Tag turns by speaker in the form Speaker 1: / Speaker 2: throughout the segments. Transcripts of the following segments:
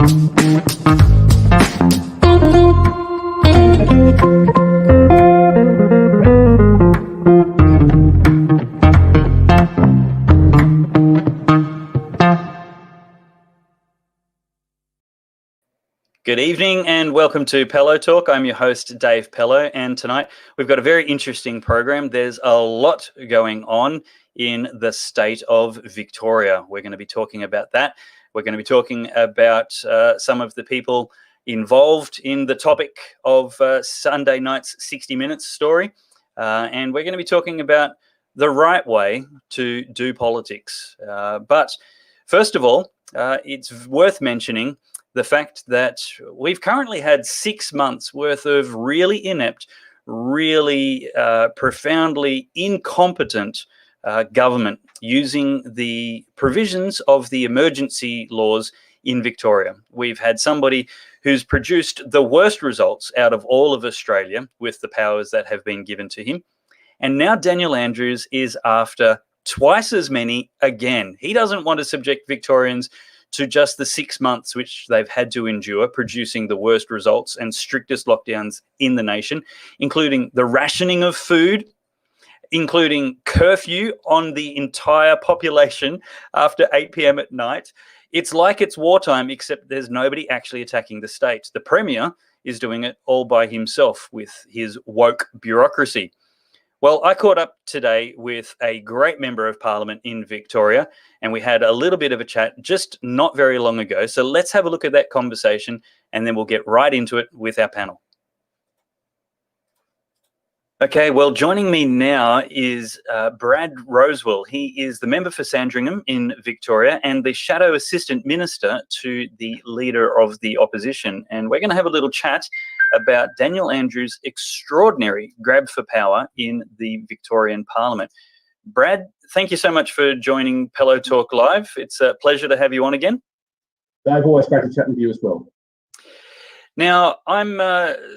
Speaker 1: Good evening and welcome to Pellowe Talk. I'm your host, Dave Pellowe, and tonight we've got a very interesting program. There's a lot going on in the state of Victoria. We're going to be talking about that. We're going to be talking about some of the people involved in the topic of Sunday night's 60 Minutes story, and we're going to be talking about the right way to do politics. But first of all, it's worth mentioning the fact that we've currently had 6 months worth of really inept, really profoundly incompetent government using the provisions of the emergency laws in Victoria. We've had somebody who's produced the worst results out of all of Australia with the powers that have been given to him. And now Daniel Andrews is after twice as many again. He doesn't want to subject Victorians to just the 6 months which they've had to endure, producing the worst results and strictest lockdowns in the nation, including the rationing of food, including curfew on the entire population after 8 p.m. at night. It's like it's wartime, except there's nobody actually attacking the state. The Premier is doing it all by himself with his woke bureaucracy. Well, I caught up today with a great member of Parliament in Victoria, and we had a little bit of a chat just not very long ago. So let's have a look at that conversation, and then we'll get right into it with our panel. Okay, well, joining me now is Brad Rosewell. He is the member for Sandringham in Victoria and the Shadow Assistant Minister to the Leader of the Opposition. And we're going to have a little chat about Daniel Andrews' extraordinary grab for power in the Victorian Parliament. Brad, thank you so much for joining Pellowe Talk Live. It's a pleasure to have you on again.
Speaker 2: Dave, always great to chat with you as well.
Speaker 1: Now, I'm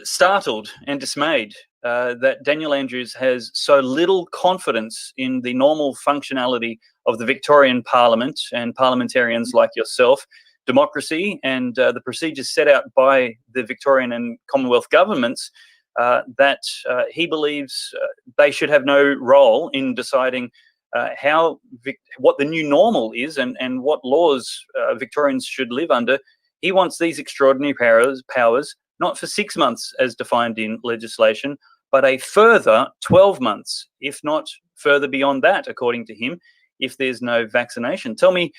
Speaker 1: startled and dismayed that Daniel Andrews has so little confidence in the normal functionality of the Victorian Parliament and parliamentarians like yourself, democracy and the procedures set out by the Victorian and Commonwealth governments, that he believes they should have no role in deciding what the new normal is and what laws Victorians should live under. He wants these extraordinary powers not for 6 months as defined in legislation, but a further 12 months, if not further beyond that, according to him, if there's no vaccination. Tell me,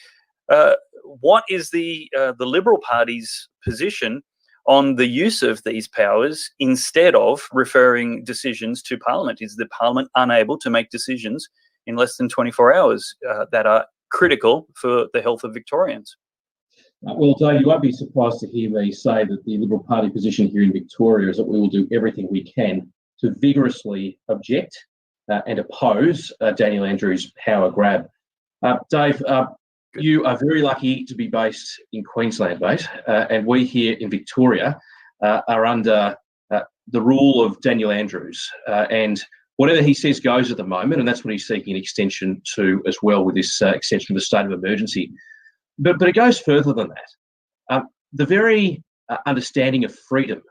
Speaker 1: what is the Liberal Party's position on the use of these powers instead of referring decisions to Parliament? Is the Parliament unable to make decisions in less than 24 hours that are critical for the health of Victorians?
Speaker 2: Well, Dave, you won't be surprised to hear me say that the Liberal Party position here in Victoria is that we will do everything we can to vigorously object and oppose Daniel Andrews' power grab. Dave, you are very lucky to be based in Queensland, mate, and we here in Victoria are under the rule of Daniel Andrews, and whatever he says goes at the moment, and that's what he's seeking an extension to as well with this extension of the state of emergency. But it goes further than that. The very understanding of freedom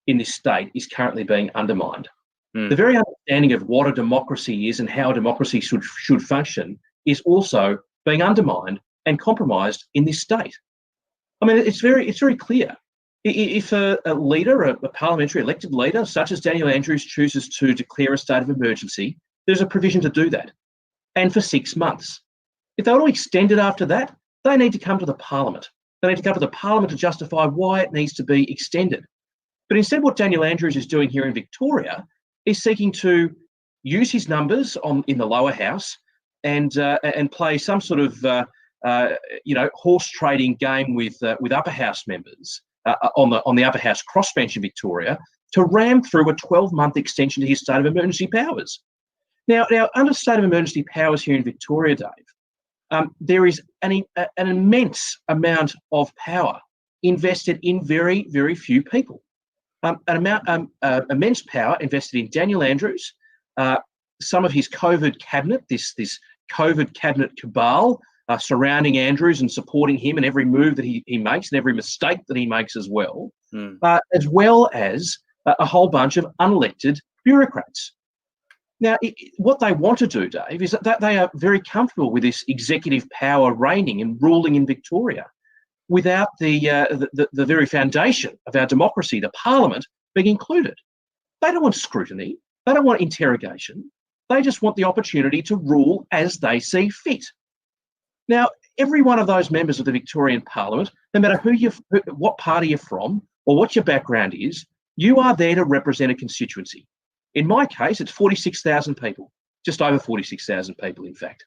Speaker 2: in this state is currently being undermined. The very understanding of what a democracy is and how a democracy should function is also being undermined and compromised in this state. I mean, it's very clear. If a leader, a parliamentary elected leader, such as Daniel Andrews, chooses to declare a state of emergency, there's a provision to do that, and for 6 months. If they want to extend it after that, they need to come to the Parliament. They need to come to the Parliament to justify why it needs to be extended. But instead, what Daniel Andrews is doing here in Victoria is seeking to use his numbers in the lower house and play some sort of horse trading game with upper house members on the upper house crossbench in Victoria to ram through a 12-month extension to his state of emergency powers. Now under state of emergency powers here in Victoria, Dave, there is an immense amount of power invested in very, very few people. Immense power invested in Daniel Andrews, some of his COVID cabinet, this COVID cabinet cabal surrounding Andrews and supporting him in every move that he makes and every mistake that he makes as well, as a whole bunch of unelected bureaucrats. Now, what they want to do, Dave, is that they are very comfortable with this executive power reigning and ruling in Victoria without the very foundation of our democracy, the parliament, being included. They don't want scrutiny. They don't want interrogation. They just want the opportunity to rule as they see fit. Now, every one of those members of the Victorian Parliament, no matter what party you're from or what your background is, you are there to represent a constituency. In my case, it's 46,000 people, just over 46,000 people, in fact.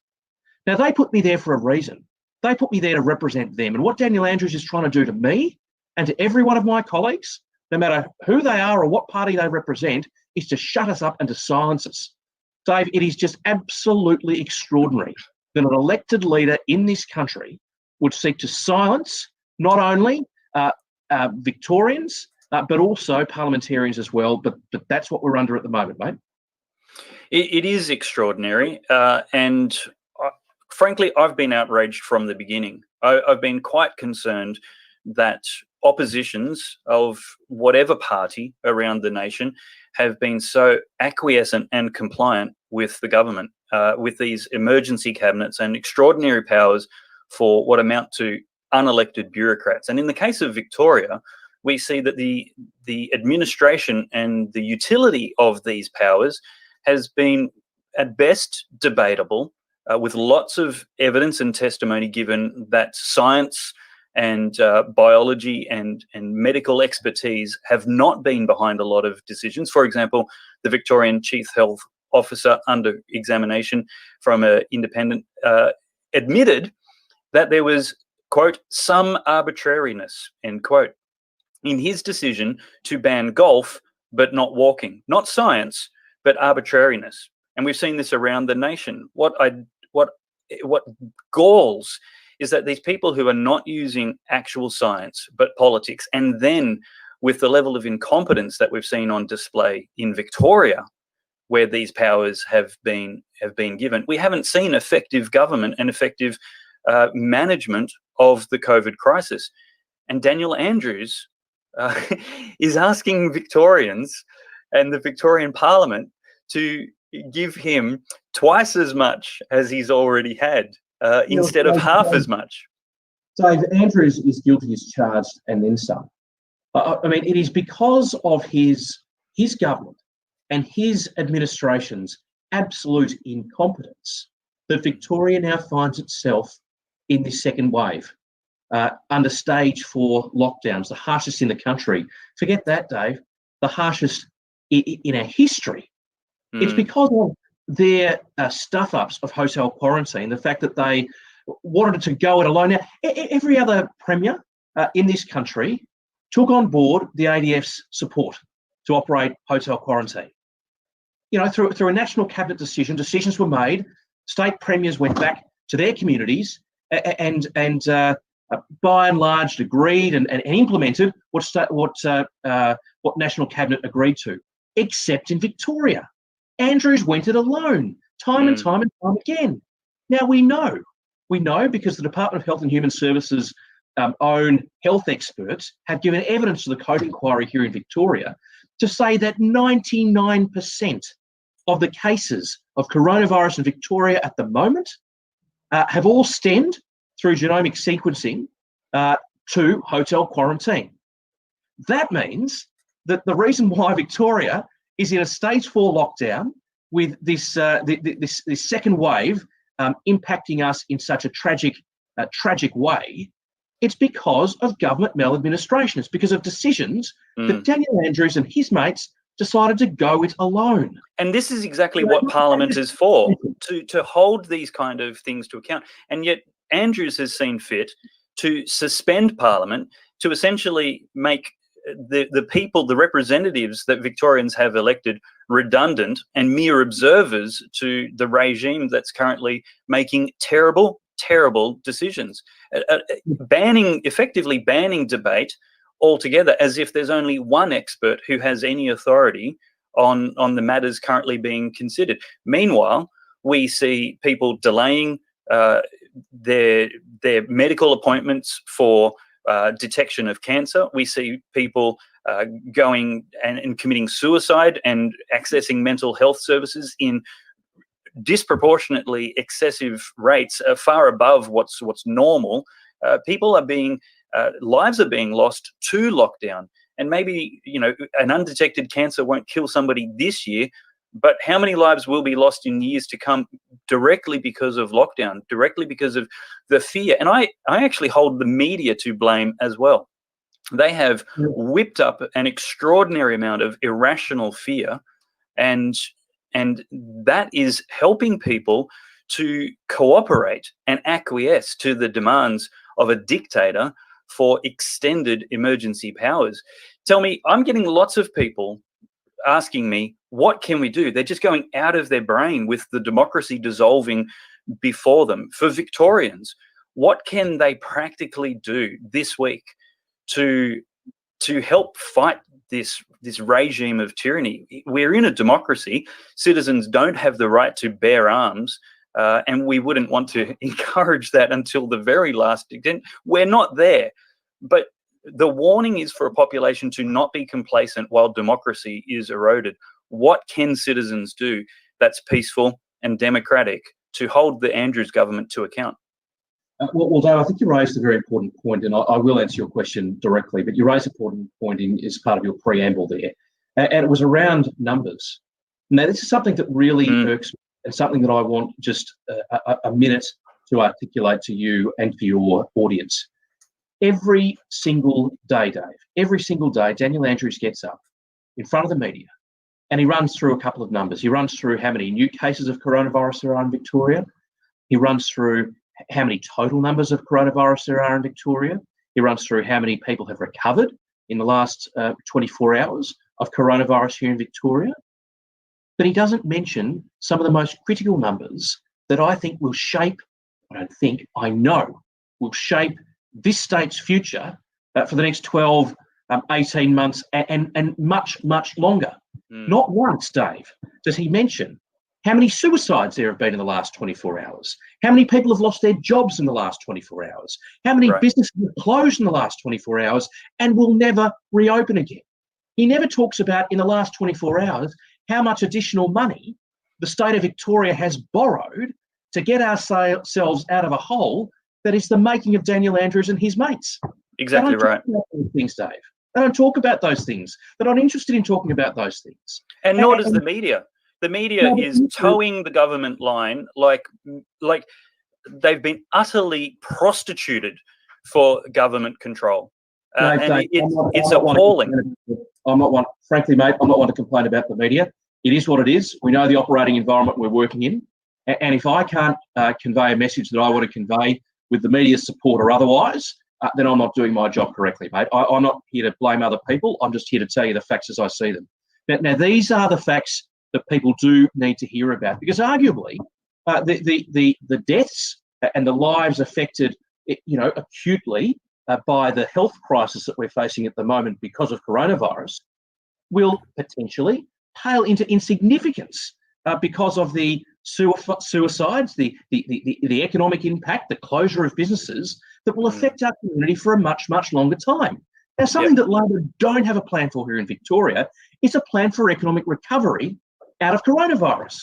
Speaker 2: Now, they put me there for a reason. They put me there to represent them. And what Daniel Andrews is trying to do to me and to every one of my colleagues, no matter who they are or what party they represent, is to shut us up and to silence us. Dave, it is just absolutely extraordinary that an elected leader in this country would seek to silence not only Victorians, but also parliamentarians as well. But that's what we're under at the moment, mate.
Speaker 1: It is extraordinary. And frankly, I've been outraged from the beginning. I've been quite concerned that oppositions of whatever party around the nation have been so acquiescent and compliant with the government, with these emergency cabinets and extraordinary powers for what amount to unelected bureaucrats. And in the case of Victoria, we see that the administration and the utility of these powers has been at best debatable, with lots of evidence and testimony given that science and biology and medical expertise have not been behind a lot of decisions. For example, the Victorian Chief Health Officer under examination from an independent admitted that there was, quote, some arbitrariness, end quote, in his decision to ban golf but not walking. Not science, but arbitrariness. And we've seen this around the nation. What galls is that these people who are not using actual science but politics, and then with the level of incompetence that we've seen on display in Victoria, where these powers have been given, we haven't seen effective government and effective management of the COVID crisis. And Daniel Andrews is asking Victorians and the Victorian Parliament to give him twice as much as he's already had, instead of half as much.
Speaker 2: Dave, Andrews is guilty as charged and then some. I mean, it is because of his government and his administration's absolute incompetence that Victoria now finds itself in this second wave, under stage 4 lockdowns, the harshest in the country. Forget that, Dave, the harshest in our history. It's because of their stuff-ups of hotel quarantine, the fact that they wanted to go it alone. Now, every other premier in this country took on board the ADF's support to operate hotel quarantine. You know, through a national cabinet decisions were made. State premiers went back to their communities and by and large agreed and implemented what national cabinet agreed to, except in Victoria. Andrews went it alone, time and time again. Now we know because the Department of Health and Human Services own health experts have given evidence to the Code Inquiry here in Victoria to say that 99% of the cases of coronavirus in Victoria at the moment have all stemmed through genomic sequencing to hotel quarantine. That means that the reason why Victoria is in a stage 4 lockdown with this second wave impacting us in such a tragic way, it's because of government maladministration. It's because of decisions that Daniel Andrews and his mates decided to go it alone.
Speaker 1: And this is exactly what Parliament is for, to hold these kind of things to account. And yet Andrews has seen fit to suspend Parliament, to essentially make the people, the representatives that Victorians have elected, redundant and mere observers to the regime that's currently making terrible decisions, effectively banning debate altogether, as if there's only one expert who has any authority on the matters currently being considered. Meanwhile, we see people delaying their medical appointments for detection of cancer. We see people going and committing suicide and accessing mental health services in disproportionately excessive rates, far above what's normal. People are being lives are being lost to lockdown, and maybe an undetected cancer won't kill somebody this year, but how many lives will be lost in years to come directly because of lockdown, directly because of the fear? And I actually hold the media to blame as well. They have whipped up an extraordinary amount of irrational fear, and that is helping people to cooperate and acquiesce to the demands of a dictator for extended emergency powers. Tell me, I'm getting lots of people asking me, what can we do? They're just going out of their brain with the democracy dissolving before them. For Victorians, what can they practically do this week to help fight this regime of tyranny? We're in a democracy. Citizens don't have the right to bear arms, and we wouldn't want to encourage that until the very last extent. We're not there. But the warning is for a population to not be complacent while democracy is eroded. What can citizens do that's peaceful and democratic to hold the Andrews government to account?
Speaker 2: Well, Dave, I think you raised a very important point, and I will answer your question directly, but you raised an important point as part of your preamble there, and it was around numbers. Now, this is something that really irks me, and something that I want just a minute to articulate to you and for your audience. Every single day, Dave, every single day, Daniel Andrews gets up in front of the media and he runs through a couple of numbers. He runs through how many new cases of coronavirus there are in Victoria. He runs through how many total numbers of coronavirus there are in Victoria. He runs through how many people have recovered in the last 24 hours of coronavirus here in Victoria. But he doesn't mention some of the most critical numbers that I think will shape, I know, will shape this state's future for the next 12, 18 months and much, much longer. Not once, Dave, does he mention how many suicides there have been in the last 24 hours, how many people have lost their jobs in the last 24 hours, how many businesses have closed in the last 24 hours and will never reopen again. He never talks about, in the last 24 hours, how much additional money the state of Victoria has borrowed to get ourselves out of a hole that is the making of Daniel Andrews and his mates.
Speaker 1: Exactly right.
Speaker 2: Those things, Dave. They don't talk about those things. They're not interested in talking about those things.
Speaker 1: And nor does the media. The media is towing the government line like they've been utterly prostituted for government control.
Speaker 2: Dave,
Speaker 1: it's appalling.
Speaker 2: Frankly, mate, I'm not one to complain about the media. It is what it is. We know the operating environment we're working in. And if I can't convey a message that I want to convey with the media's support or otherwise, then I'm not doing my job correctly, mate. I'm not here to blame other people. I'm just here to tell you the facts as I see them. Now these are the facts that people do need to hear about, because arguably the deaths and the lives affected, acutely by the health crisis that we're facing at the moment because of coronavirus will potentially pale into insignificance because of the suicides, the economic impact, the closure of businesses that will affect our community for a much, much longer time. Now, something that Labor don't have a plan for here in Victoria is a plan for economic recovery out of coronavirus.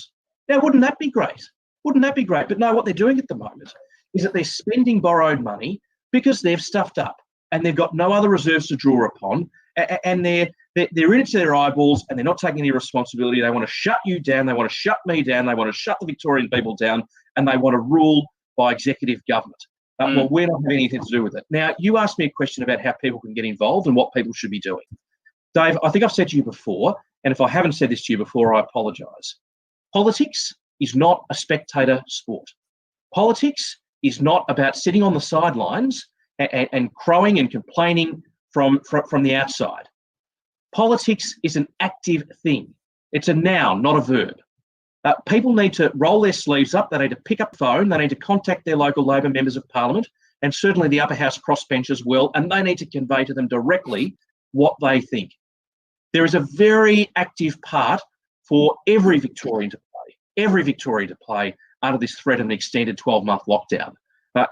Speaker 2: Now, wouldn't that be great? Wouldn't that be great? But no, what they're doing at the moment is that they're spending borrowed money because they've stuffed up and they've got no other reserves to draw upon, and they're in it to their eyeballs, and they're not taking any responsibility. They want to shut you down. They want to shut me down. They want to shut the Victorian people down, and they want to rule by executive government. Well, we're not having anything to do with it. Now, you asked me a question about how people can get involved and what people should be doing. Dave, I think I've said to you before, and if I haven't said this to you before, I apologise. Politics is not a spectator sport. Politics is not about sitting on the sidelines and crowing and complaining from the outside. Politics is an active thing. It's a noun, not a verb. People need to roll their sleeves up. They need to pick up the phone. They need to contact their local Labor members of Parliament, and certainly the upper house crossbenchers will, and they need to convey to them directly what they think. There is a very active part for every Victorian to play under this threat of an extended 12-month lockdown.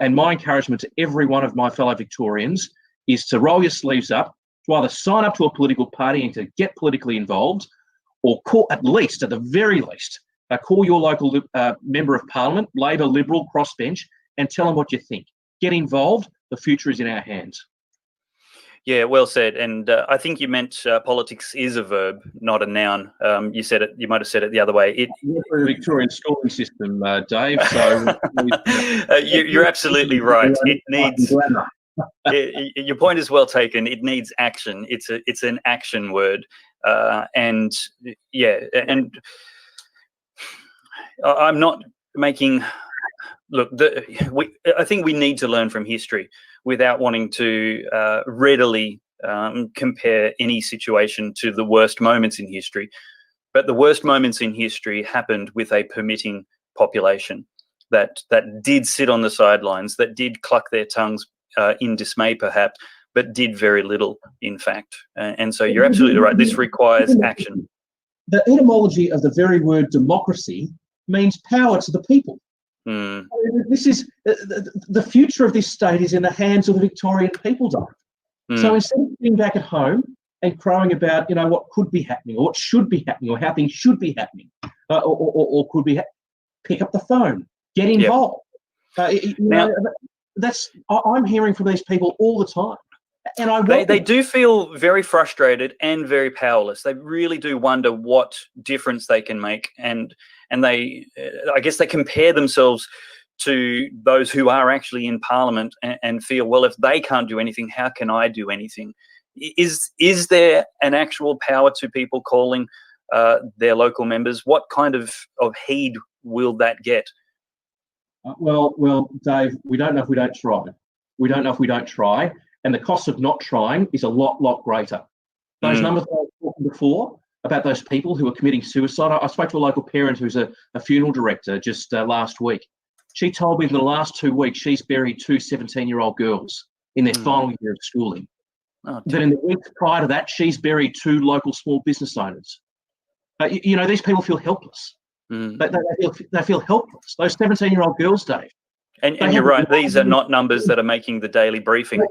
Speaker 2: And my encouragement to every one of my fellow Victorians is to roll your sleeves up, to either sign up to a political party and to get politically involved, or call, at the very least, call your local member of parliament, Labor, Liberal, crossbench, and tell them what you think. Get involved. The future is in our hands.
Speaker 1: Yeah, well said. And I think you meant politics is a verb, not a noun. You said it. You might have said it the other way.
Speaker 2: The Victorian schooling system, Dave. So
Speaker 1: you're absolutely right. It needs. Your point is well taken. It needs action. It's an action word, and I'm not making. Look, I think we need to learn from history without wanting to readily compare any situation to the worst moments in history. But the worst moments in history happened with a permitting population that did sit on the sidelines, that did cluck their tongues in dismay perhaps, but did very little, in fact. And so you're absolutely right. This requires action.
Speaker 2: The etymology of the very word democracy means power to the people.
Speaker 1: Mm.
Speaker 2: This is the future of this state is in the hands of the Victorian people, Dave. So instead of sitting back at home and crowing about, what could be happening or what should be happening or how things should be happening, or could be, pick up the phone, get involved. I'm hearing from these people all the time, and
Speaker 1: they do feel very frustrated and very powerless. They really do wonder what difference they can make, and they, I guess, they compare themselves to those who are actually in Parliament and feel, well, if they can't do anything, how can I do anything? Is there an actual power to people calling their local members? What kind of heed will that get?
Speaker 2: Well, Dave, we don't know if we don't try. We don't know if we don't try, and the cost of not trying is a lot greater. Those numbers I was talking before about those people who are committing suicide. I spoke to a local parent who's a funeral director just last week. She told me in the last 2 weeks she's buried 2 17-year-old girls in their final year of schooling. That in the weeks prior to that, she's buried 2 local small business owners. These people feel helpless. They feel helpless. Those 17-year-old girls, Dave.
Speaker 1: And you're right. These are not numbers that are making the daily briefing.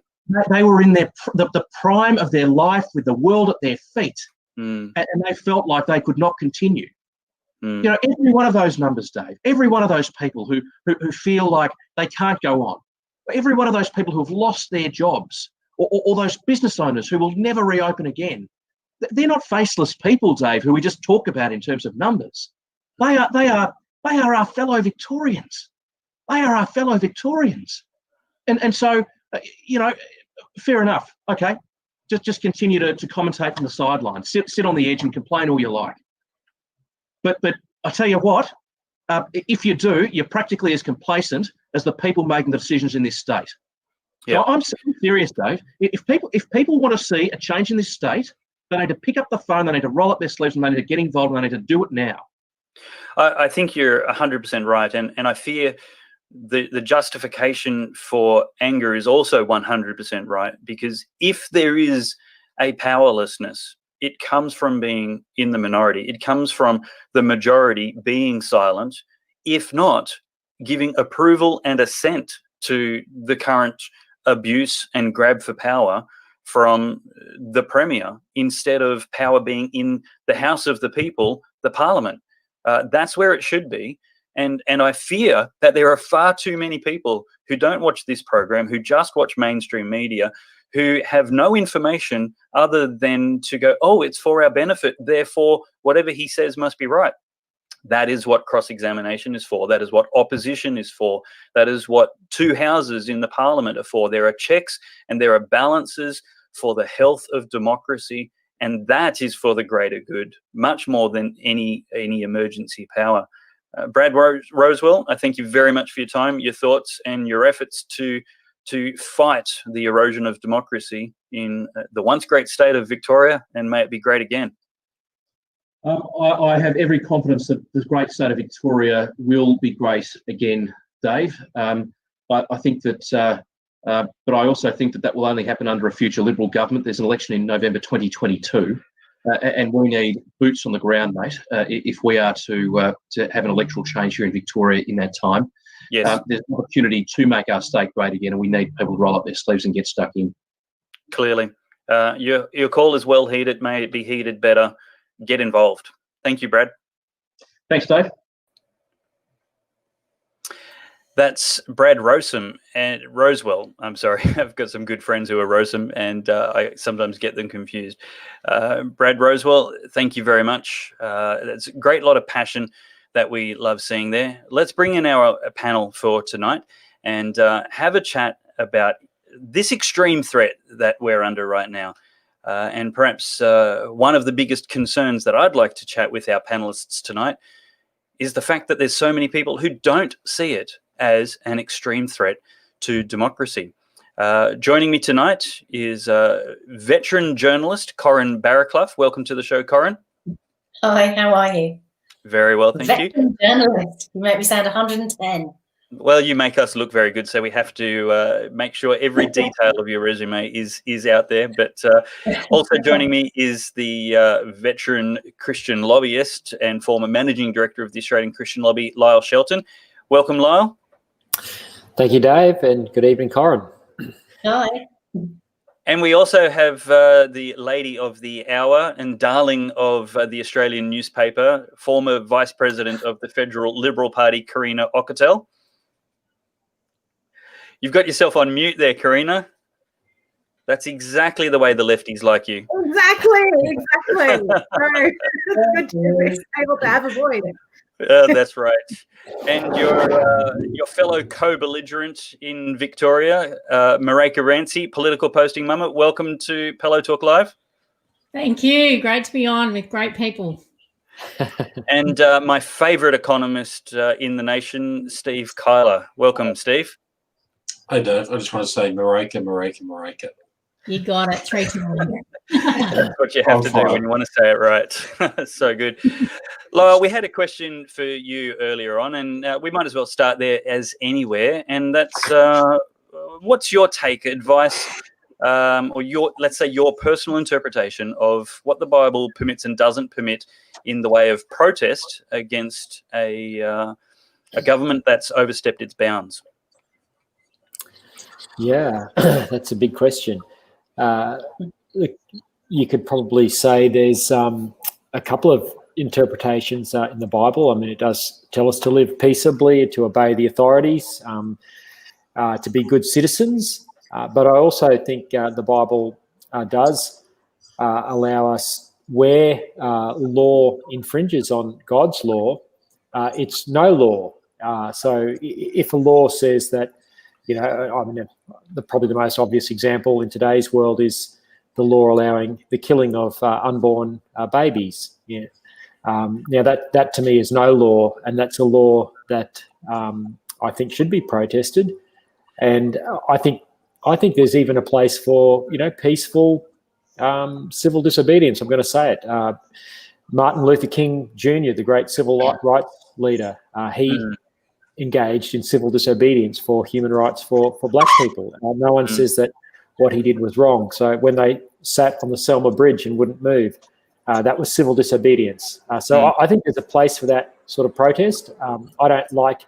Speaker 2: They were in the prime of their life with the world at their feet. And they felt like they could not continue. Every one of those numbers, Dave, every one of those people who feel like they can't go on, every one of those people who have lost their jobs, or those business owners who will never reopen again, they're not faceless people, Dave, who we just talk about in terms of numbers. They are our fellow Victorians. They are our fellow Victorians. And so, fair enough. Okay. Just continue to commentate from the sidelines. Sit on the edge and complain all you like. But I tell you what, if you do, you're practically as complacent as the people making the decisions in this state. Yeah. So I'm serious, Dave. If people want to see a change in this state, they need to pick up the phone, they need to roll up their sleeves, and they need to get involved, and they need to do it now.
Speaker 1: I think you're 100% right, and I fear the justification for anger is also 100% right, because if there is a powerlessness, it comes from being in the minority. It comes from the majority being silent, if not giving approval and assent to the current abuse and grab for power from the Premier, instead of power being in the House of the People, the Parliament. That's where it should be. And I fear that there are far too many people who don't watch this program, who just watch mainstream media, who have no information other than to go, oh, it's for our benefit, therefore whatever he says must be right. That is what cross-examination is for. That is what opposition is for. That is what 2 houses in the Parliament are for. There are checks and there are balances for the health of democracy, and that is for the greater good, much more than any emergency power. Brad Rosewell, I thank you very much for your time, your thoughts, and your efforts to fight the erosion of democracy in the once great state of Victoria, and may it be great again.
Speaker 2: I have every confidence that the great state of Victoria will be great again, Dave. But I think that, but I also think that will only happen under a future Liberal government. There's an election in November 2022. And we need boots on the ground, mate, if we are to have an electoral change here in Victoria in that time.
Speaker 1: Yes.
Speaker 2: There's an opportunity to make our state great again, and we need people to roll up their sleeves and get stuck in.
Speaker 1: Clearly. Your call is well heeded. May it be heeded better. Get involved. Thank you, Brad.
Speaker 2: Thanks, Dave.
Speaker 1: That's Brad Rosewell. I'm sorry. I've got some good friends who are Rosem, and I sometimes get them confused. Brad Rosewell, thank you very much. That's a great lot of passion that we love seeing there. Let's bring in our panel for tonight and have a chat about this extreme threat that we're under right now. And perhaps one of the biggest concerns that I'd like to chat with our panelists tonight is the fact that there's so many people who don't see it as an extreme threat to democracy. Joining me tonight is veteran journalist Corrine Barraclough. Welcome to the show, Corrine.
Speaker 3: Hi, how are you?
Speaker 1: Very well, thank you.
Speaker 3: Veteran journalist. You make me sound 110.
Speaker 1: Well, you make us look very good, so we have to make sure every detail of your resume is out there. But also joining me is the veteran Christian lobbyist and former managing director of the Australian Christian Lobby, Lyle Shelton. Welcome, Lyle.
Speaker 4: Thank you, Dave, and good evening, Corrine.
Speaker 3: Hi.
Speaker 1: And we also have the lady of the hour and darling of the Australian newspaper, former vice president of the Federal Liberal Party, Karina Okotel. You've got yourself on mute there, Karina. That's exactly the way the lefties like you.
Speaker 5: Exactly. So it's good to be able to have a voice.
Speaker 1: That's right. And your fellow co-belligerent in Victoria, Marijke Rancie, political posting mama. Welcome to Pellowe Talk Live.
Speaker 5: Thank you. Great to be on with great people.
Speaker 1: And my favourite economist in the nation, Steve Kilah. Welcome, Steve.
Speaker 6: Hi, Dave. I just want to say Marijke.
Speaker 5: You got it. 3 to 1.
Speaker 1: That's what you have to do when you want to say it right. So good. Lyle, we had a question for you earlier on, and we might as well start there as anywhere. And that's what's your take, advice, or let's say your personal interpretation of what the Bible permits and doesn't permit in the way of protest against a government that's overstepped its bounds?
Speaker 4: Yeah, that's a big question. Look, you could probably say there's a couple of interpretations in the Bible. I mean, it does tell us to live peaceably, to obey the authorities, to be good citizens. But I also think the Bible does allow us, where law infringes on God's law, it's no law. So if a law says that, I mean, probably the most obvious example in today's world is the law allowing the killing of unborn babies. Yeah. Now that to me is no law, and that's a law that I think should be protested. And I think there's even a place for peaceful civil disobedience. I'm going to say it. Martin Luther King Jr., the great civil rights leader, he engaged in civil disobedience for human rights for black people. No one says that what he did was wrong. So when they sat on the Selma Bridge and wouldn't move, that was civil disobedience. So I think there's a place for that sort of protest. I don't like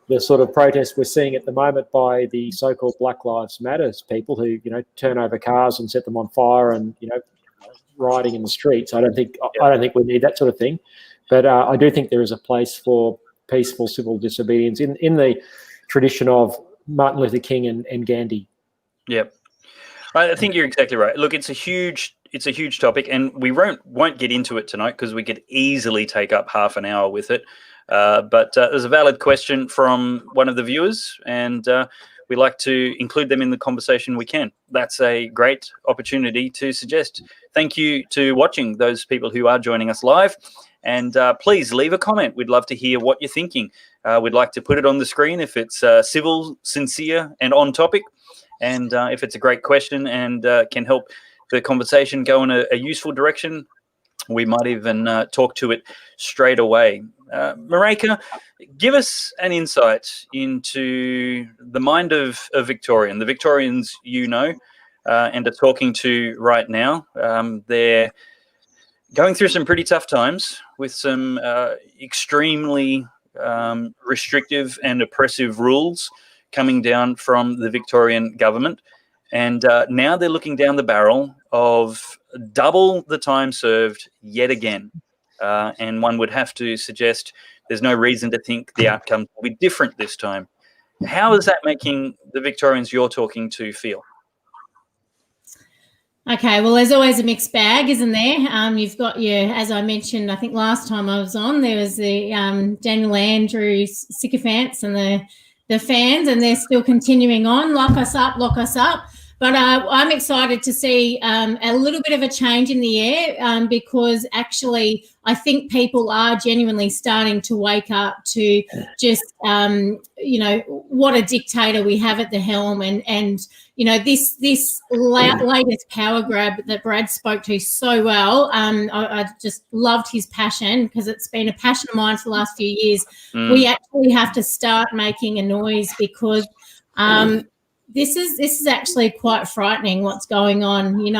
Speaker 4: the sort of protest we're seeing at the moment by the so-called Black Lives Matters people who, turn over cars and set them on fire and, rioting in the streets. I don't think we need that sort of thing. But I do think there is a place for peaceful civil disobedience in the tradition of Martin Luther King and Gandhi.
Speaker 1: Yep. I think you're exactly right. Look, it's a huge topic, and we won't get into it tonight because we could easily take up half an hour with it. But there's a valid question from one of the viewers, and we like to include them in the conversation we can. That's a great opportunity to suggest. Thank you to watching, those people who are joining us live. And please leave a comment. We'd love to hear what you're thinking. We'd like to put it on the screen if it's civil, sincere, and on topic. And if it's a great question and can help the conversation go in a useful direction, we might even talk to it straight away. Marijke, give us an insight into the mind of a Victorian, the Victorians and are talking to right now. They're going through some pretty tough times with some extremely restrictive and oppressive rules coming down from the Victorian government. And now they're looking down the barrel of double the time served yet again. And one would have to suggest there's no reason to think the outcome will be different this time. How is that making the Victorians you're talking to feel?
Speaker 7: Okay, well, there's always a mixed bag, isn't there? You've got your, as I mentioned, I think last time I was on, there was the Daniel Andrews sycophants and the fans, and they're still continuing on, lock us up, lock us up. But I'm excited to see a little bit of a change in the air because actually I think people are genuinely starting to wake up to just, what a dictator we have at the helm. And this latest power grab that Brad spoke to so well, I just loved his passion because it's been a passion of mine for the last few years. We actually have to start making a noise because this is actually quite frightening what's going on. We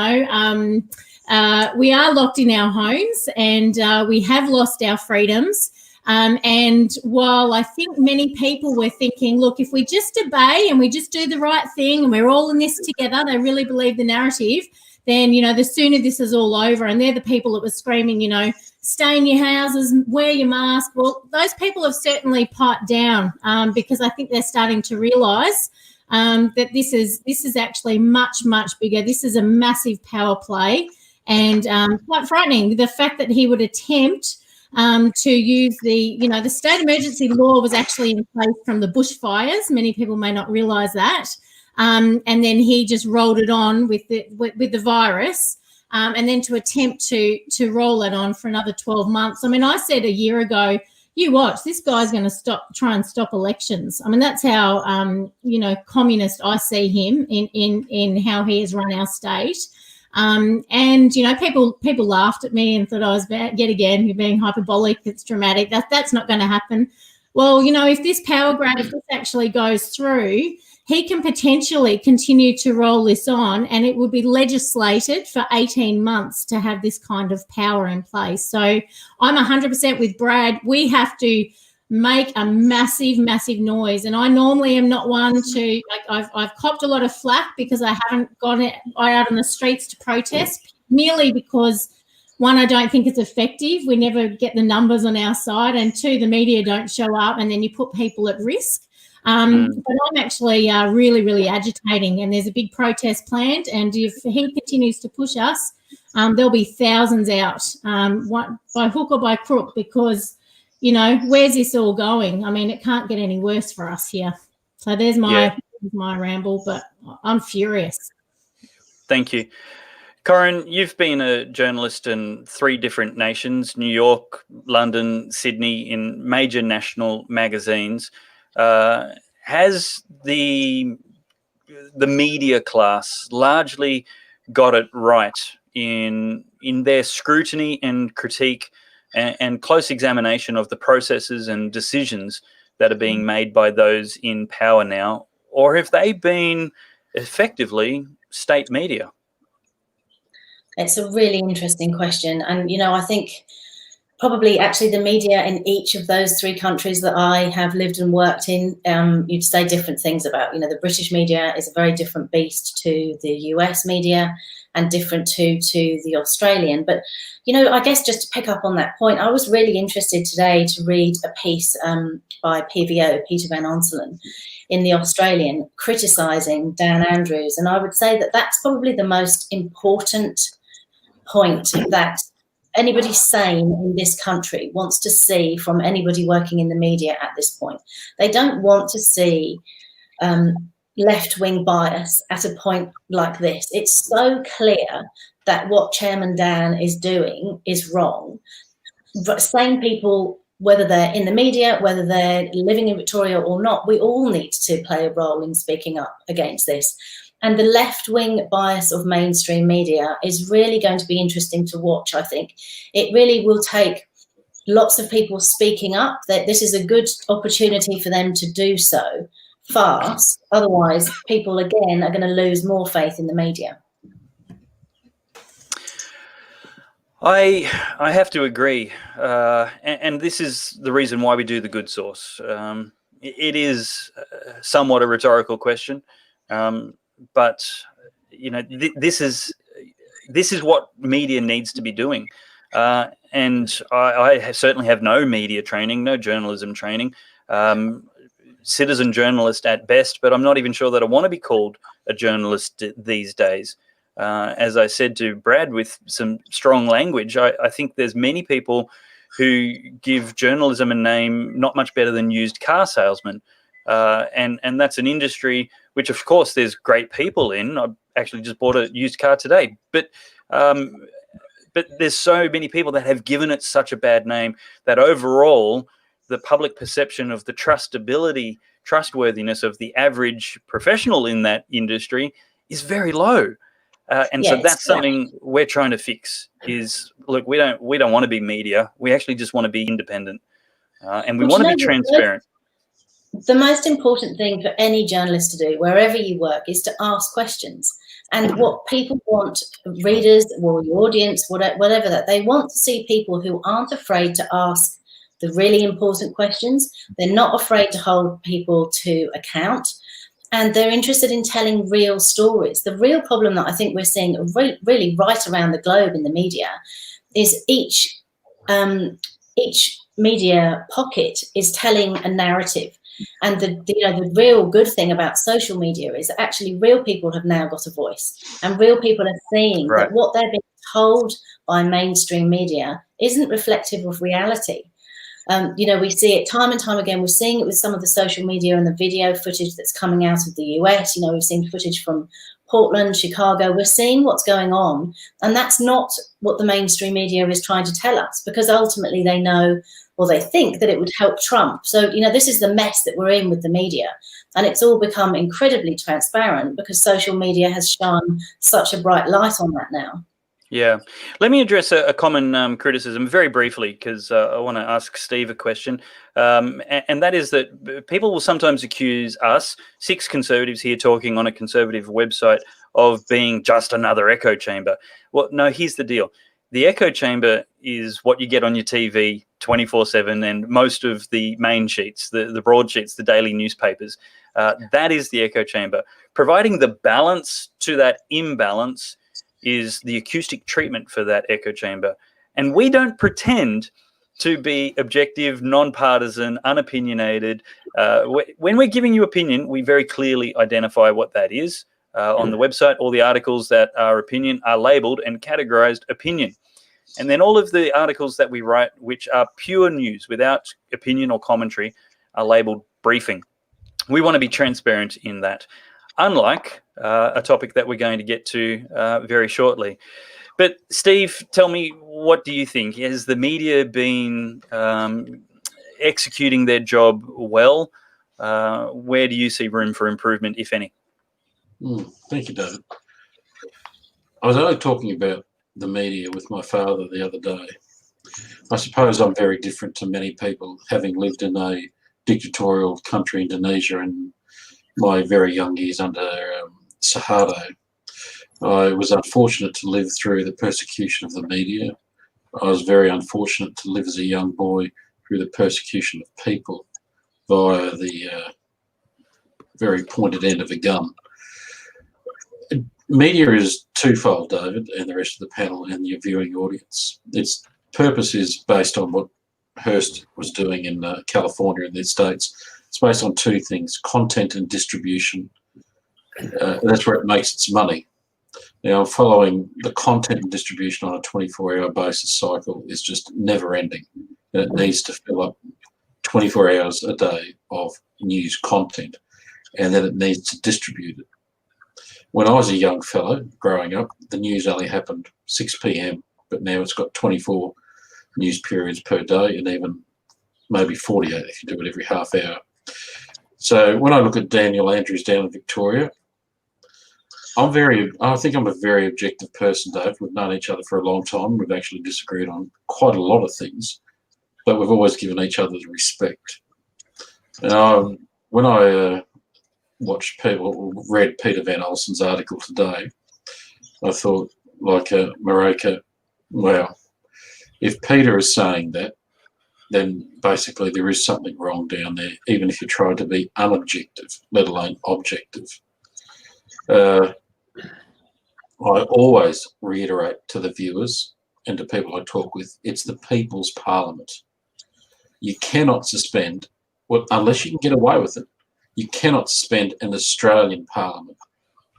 Speaker 7: are locked in our homes and we have lost our freedoms. And while I think many people were thinking, look, if we just obey and we just do the right thing and we're all in this together, they really believe the narrative, then, the sooner this is all over. And they're the people that were screaming, stay in your houses, wear your mask. Well, those people have certainly piped down because I think they're starting to realise that this is actually much, much bigger. This is a massive power play and quite frightening. The fact that he would attempt to use the state emergency law was actually in place from the bushfires. Many people may not realise that. And then he just rolled it on with the virus and then to attempt to roll it on for another 12 months. I mean, I said a year ago, you watch, this guy's going to try and stop elections. I mean, that's how, communist I see him in how he has run our state. People laughed at me and thought I was bad. Yet again, you're being hyperbolic. It's dramatic. That's not going to happen. Well, if this power grab, if this actually goes through, he can potentially continue to roll this on and it would be legislated for 18 months to have this kind of power in place. So I'm 100% with Brad. We have to make a massive, massive noise. And I normally am not one to, I've copped a lot of flack because I haven't gone out on the streets to protest, merely because, one, I don't think it's effective. We never get the numbers on our side. And two, the media don't show up and then you put people at risk. But I'm actually really, really agitating and there's a big protest planned. And if he continues to push us, there'll be thousands out by hook or by crook because, where's this all going? I mean, it can't get any worse for us here. So there's my ramble, but I'm furious.
Speaker 1: Thank you. Corrine, you've been a journalist in 3 different nations, New York, London, Sydney, in major national magazines. Has the media class largely got it right in their scrutiny and critique and close examination of the processes and decisions that are being made by those in power now, or have they been effectively state media?
Speaker 3: It's a really interesting question. And, I think probably actually the media in each of those 3 countries that I have lived and worked in, you'd say different things about. The British media is a very different beast to the US media and different to the Australian. But, I guess just to pick up on that point, I was really interested today to read a piece by PVO, Peter Van Onselen, in the Australian, criticising Dan Andrews. And I would say that that's probably the most important point that anybody sane in this country wants to see from anybody working in the media at this point. They don't want to see left-wing bias at a point like this. It's so clear that what Chairman Dan is doing is wrong. But sane people, whether they're in the media, whether they're living in Victoria or not, we all need to play a role in speaking up against this. And the left-wing bias of mainstream media is really going to be interesting to watch, I think. It really will take lots of people speaking up, that this is a good opportunity for them to do so fast. Otherwise, people, again, are going to lose more faith in the media.
Speaker 1: I have to agree, and this is the reason why we do the good source. It is somewhat a rhetorical question, but this is what media needs to be doing. And I certainly have no media training, no journalism training, citizen journalist at best, but I'm not even sure that I want to be called a journalist these days. As I said to Brad with some strong language, I think there's many people who give journalism a name not much better than used car salesman. And that's an industry which, of course, there's great people in. I actually just bought a used car today. But there's so many people that have given it such a bad name that overall the public perception of the trustworthiness of the average professional in that industry is very low. So that's something we're trying to fix is, look, we don't want to be media. We actually just want to be independent. And we want to be transparent.
Speaker 3: The most important thing for any journalist to do, wherever you work, is to ask questions. And what people want, readers or your audience, whatever that, they want to see people who aren't afraid to ask the really important questions. They're not afraid to hold people to account. And they're interested in telling real stories. The real problem that I think we're seeing really right around the globe in the media is each media pocket is telling a narrative. And the real good thing about social media is that actually real people have now got a voice, and real people are seeing that what they're being told by mainstream media isn't reflective of reality. We see it time and time again. We're seeing it with some of the social media and the video footage that's coming out of the US. We've seen footage from Portland, Chicago. We're seeing what's going on. And that's not what the mainstream media is trying to tell us, because ultimately they know, or they think, that it would help Trump. So, this is the mess that we're in with the media. And it's all become incredibly transparent because social media has shone such a bright light on that now.
Speaker 1: Yeah. Let me address a common criticism very briefly, because I want to ask Steve a question. And that is that people will sometimes accuse us, 6 conservatives here talking on a conservative website, of being just another echo chamber. Well, no, here's the deal. The echo chamber is what you get on your TV 24/7 and most of the main sheets, the broadsheets, the daily newspapers. That is the echo chamber. Providing the balance to that imbalance is the acoustic treatment for that echo chamber. And we don't pretend to be objective, non-partisan, unopinionated. When we're giving you opinion, we very clearly identify what that is. On the website, all the articles that are opinion are labelled and categorised opinion. And then all of the articles that we write, which are pure news without opinion or commentary, are labelled briefing. We want to be transparent in that, unlike a topic that we're going to get to very shortly. But Steve, tell me, what do you think? Has the media been executing their job well? Where do you see room for improvement, if any?
Speaker 6: Thank you, David. I was only talking about the media with my father the other day. I suppose I'm very different to many people, having lived in a dictatorial country, Indonesia, in my very young years under Suharto. I was unfortunate to live through the persecution of the media. I was very unfortunate to live as a young boy through the persecution of people via the very pointed end of a gun. Media is twofold, David, and the rest of the panel and your viewing audience. Its purpose is based on what Hearst was doing in California in the States. It's based on 2 things: content and distribution. That's where it makes its money. Now, following the content and distribution on a 24-hour basis cycle is just never ending. And it needs to fill up 24 hours a day of news content, and then it needs to distribute it. When I was a young fellow growing up, the news only happened 6 p.m, but now it's got 24 news periods per day, and even maybe 48 if you do it every half hour. So when I look at Daniel Andrews down in Victoria, I think I'm a very objective person, Dave. We've known each other for a long time. We've actually disagreed on quite a lot of things, but we've always given each other the respect. And when I read Peter Van Olsen's article today, I thought, like Marijke, wow, If Peter is saying that, then basically there is something wrong down there, even if you try to be unobjective, let alone objective. I always reiterate to the viewers and to people I talk with, it's the people's parliament. You cannot suspend, well, unless you can get away with it, you cannot suspend an Australian parliament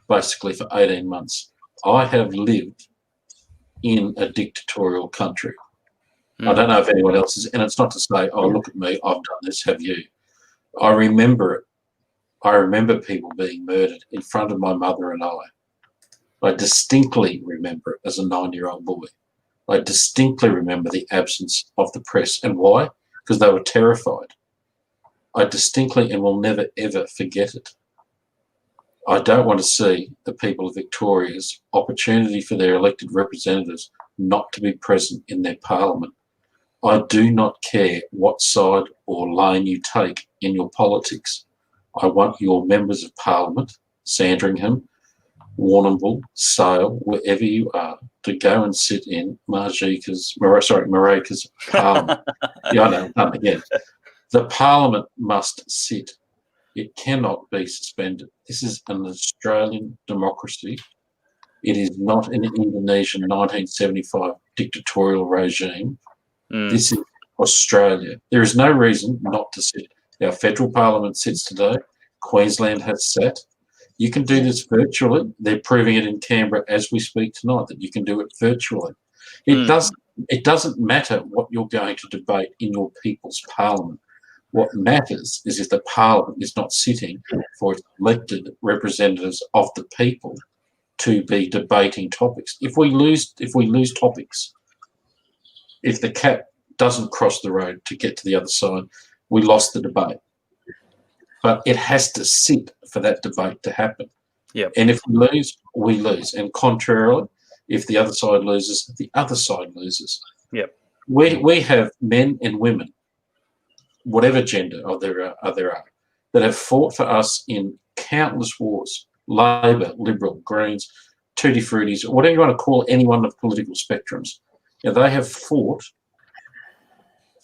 Speaker 6: basically for 18 months. I have lived in a dictatorial country. I don't know if anyone else is, and it's not to say, oh, look at me, I've done this, have you? I remember it. I remember people being murdered in front of my mother and I distinctly remember it as a 9-year-old boy. I distinctly remember the absence of the press. And why? Because they were terrified. I distinctly and will never, ever forget it. I don't want to see the people of Victoria's opportunity for their elected representatives not to be present in their parliament. I do not care what side or lane you take in your politics. I want your members of parliament, Sandringham, Warrnambool, Sale, wherever you are, to go and sit in Marijke's parliament. Yeah, I know, done again. The parliament must sit. It cannot be suspended. This is an Australian democracy. It is not an Indonesian 1975 dictatorial regime. This is Australia. There is no reason not to sit. Our federal parliament sits today. Queensland has sat. You can do this virtually. They're proving it in Canberra as we speak tonight, that you can do it virtually. It doesn't matter what you're going to debate in your people's parliament. What matters is if the parliament is not sitting for its elected representatives of the people to be debating topics. If we lose topics, if the cat doesn't cross the road to get to the other side, we lost the debate. But it has to sit for that debate to happen.
Speaker 1: Yep.
Speaker 6: And if we lose, we lose. And contrarily, if the other side loses, the other side loses.
Speaker 1: Yep.
Speaker 6: We have men and women, whatever gender there are, that have fought for us in countless wars. Labor, Liberal, Greens, Tutti Fruttis, whatever you want to call any one of the political spectrums. Now, they have fought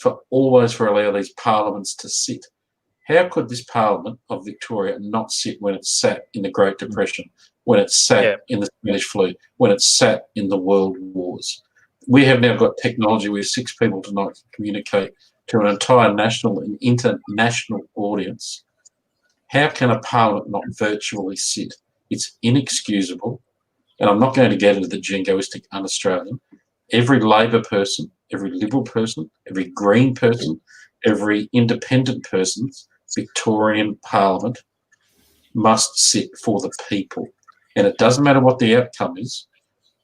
Speaker 6: for always for allowing these parliaments to sit. How could this parliament of Victoria not sit when it sat in the Great Depression, when it sat in the Spanish flu, when it sat in the world wars? We have now got technology where 6 people tonight can communicate to an entire national and international audience. How can a parliament not virtually sit? It's inexcusable. And I'm not going to get into the jingoistic un-Australian. Every Labor person, every Liberal person, every Green person, every independent person's Victorian Parliament must sit for the people. And it doesn't matter what the outcome is.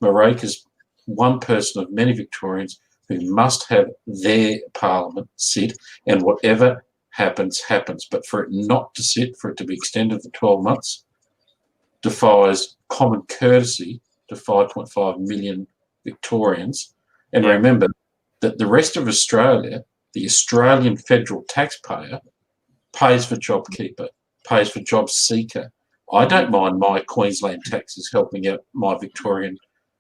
Speaker 6: Marijke is one person of many Victorians who must have their Parliament sit, and whatever happens, happens. But for it not to sit, for it to be extended for 12 months, defies common courtesy to 5.5 million Victorians. And remember that the rest of Australia, the Australian federal taxpayer, pays for JobKeeper, pays for JobSeeker. I don't mind my Queensland taxes helping out my Victorian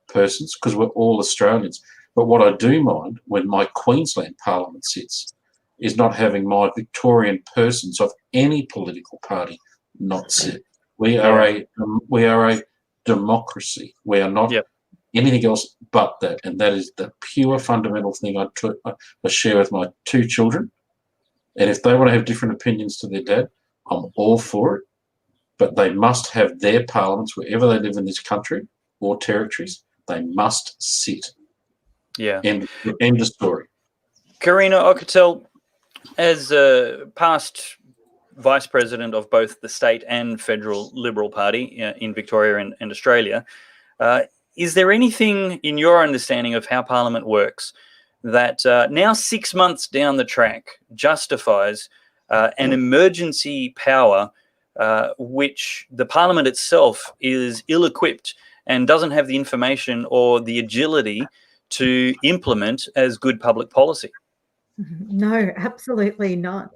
Speaker 6: persons because we're all Australians. But what I do mind when my Queensland Parliament sits is not having my Victorian persons of any political party not sit. We are a democracy. We are not anything else but that, and that is the pure fundamental thing I share with my 2 children. And if they want to have different opinions to their dad, I'm all for it. But they must have their parliaments wherever they live in this country or territories. They must sit.
Speaker 1: Yeah.
Speaker 6: End of story.
Speaker 1: Karina, Okotel, as a past vice president of both the state and federal Liberal Party in Victoria and Australia, is there anything in your understanding of how Parliament works that now 6 months down the track justifies an emergency power which the Parliament itself is ill-equipped and doesn't have the information or the agility to implement as good public policy?
Speaker 5: No, absolutely not.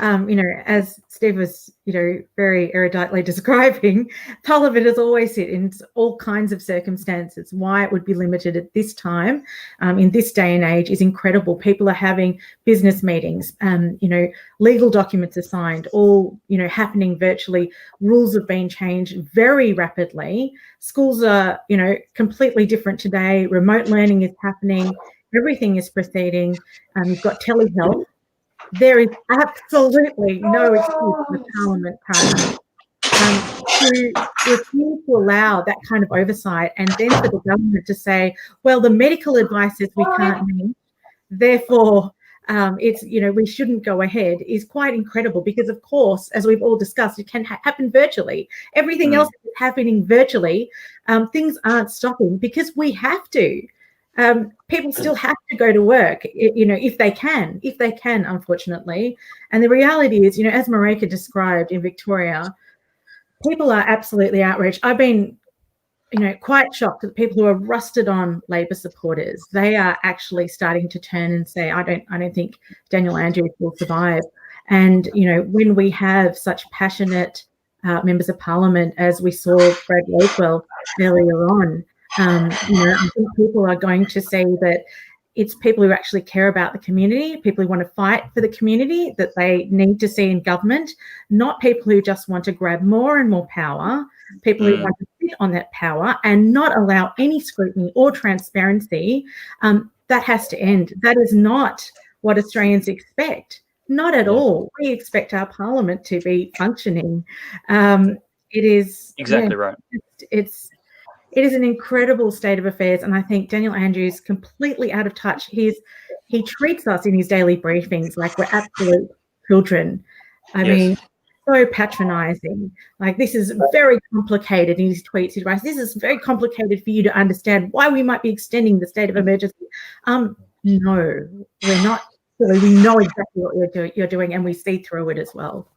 Speaker 5: As Steve was, very eruditely describing, Parliament has always sit in all kinds of circumstances. Why it would be limited at this time, in this day and age, is incredible. People are having business meetings, legal documents are signed, all, happening virtually. Rules have been changed very rapidly. Schools are, completely different today. Remote learning is happening. Everything is proceeding. You've got telehealth. There is absolutely no excuse for the Parliament currently to refuse to allow that kind of oversight, and then for the government to say, well, the medical advice is we can't meet, therefore it's, we shouldn't go ahead, is quite incredible, because of course, as we've all discussed, it can happen virtually. Everything else is happening virtually. Things aren't stopping because we have to. People still have to go to work, if they can, unfortunately. And the reality is, as Marijke described in Victoria, people are absolutely outraged. I've been, quite shocked at the people who are rusted on Labor supporters. They are actually starting to turn and say, I don't think Daniel Andrews will survive. And, when we have such passionate members of Parliament, as we saw Brad Lakewell earlier on, I think people are going to say that it's people who actually care about the community, people who want to fight for the community that they need to see in government, not people who just want to grab more and more power, people who want to sit on that power and not allow any scrutiny or transparency. That has to end. That is not what Australians expect. Not at all. We expect our Parliament to be functioning. It is
Speaker 1: exactly right.
Speaker 5: It is an incredible state of affairs, and I think Daniel Andrews completely out of touch. He treats us in his daily briefings like we're absolute children. I mean, so patronising. Like, this is very complicated in his tweets. He writes, this is very complicated for you to understand why we might be extending the state of emergency. No, we're not. We know exactly what you're doing, and we see through it as well.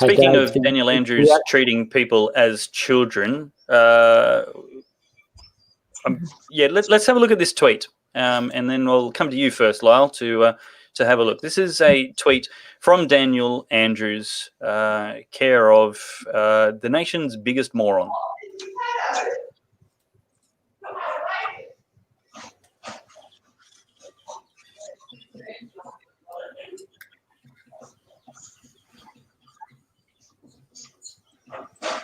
Speaker 1: Speaking of Daniel Andrews treating people as children, let's have a look at this tweet, and then we'll come to you first, Lyle, to have a look. This is a tweet from Daniel Andrews, care of the nation's biggest moron.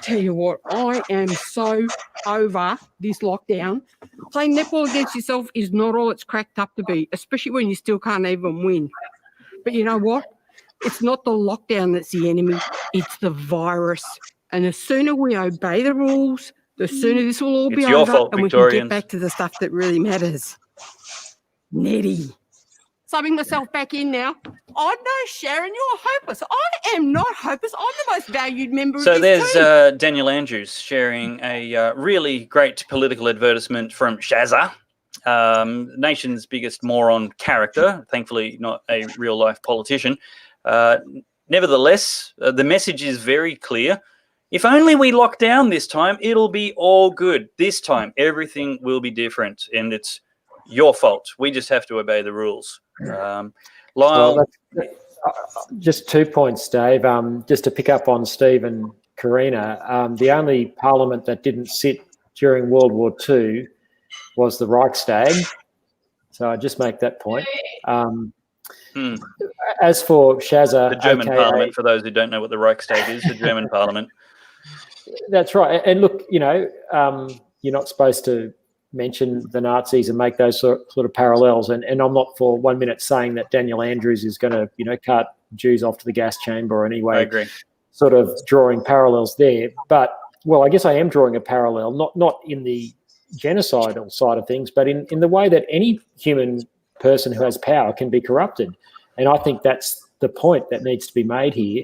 Speaker 8: Tell you what, I am so over this lockdown. Playing netball against yourself is not all it's cracked up to be, especially when you still can't even win. But you know what? It's not the lockdown that's the enemy, it's the virus. And the sooner we obey the rules, the sooner this will all be over,
Speaker 1: fault,
Speaker 8: and we can get back to the stuff that really matters. Nettie. Subbing myself back in now. Oh no, Sharon, you're hopeless. I am not hopeless. I'm the most valued member of this
Speaker 1: team. So there's Daniel Andrews sharing a really great political advertisement from Shazza, nation's biggest moron character, thankfully not a real-life politician. Nevertheless, the message is very clear. If only we lock down this time, it'll be all good. This time, everything will be different, and it's your fault. We just have to obey the rules. Lyle,
Speaker 4: just 2 points, Dave. Just to pick up on Steve and Karina, the only parliament that didn't sit during World War II was the Reichstag. So I just make that point. As for Shazza,
Speaker 1: the German parliament, for those who don't know what the Reichstag is, the German parliament.
Speaker 4: That's right. And look, you're not supposed to mention the Nazis and make those sort of parallels. And I'm not for 1 minute saying that Daniel Andrews is going to, cut Jews off to the gas chamber or anyway.
Speaker 1: I agree.
Speaker 4: Sort of drawing parallels there. But, well, I guess I am drawing a parallel, not in the genocidal side of things, but in the way that any human person who has power can be corrupted. And I think that's the point that needs to be made here.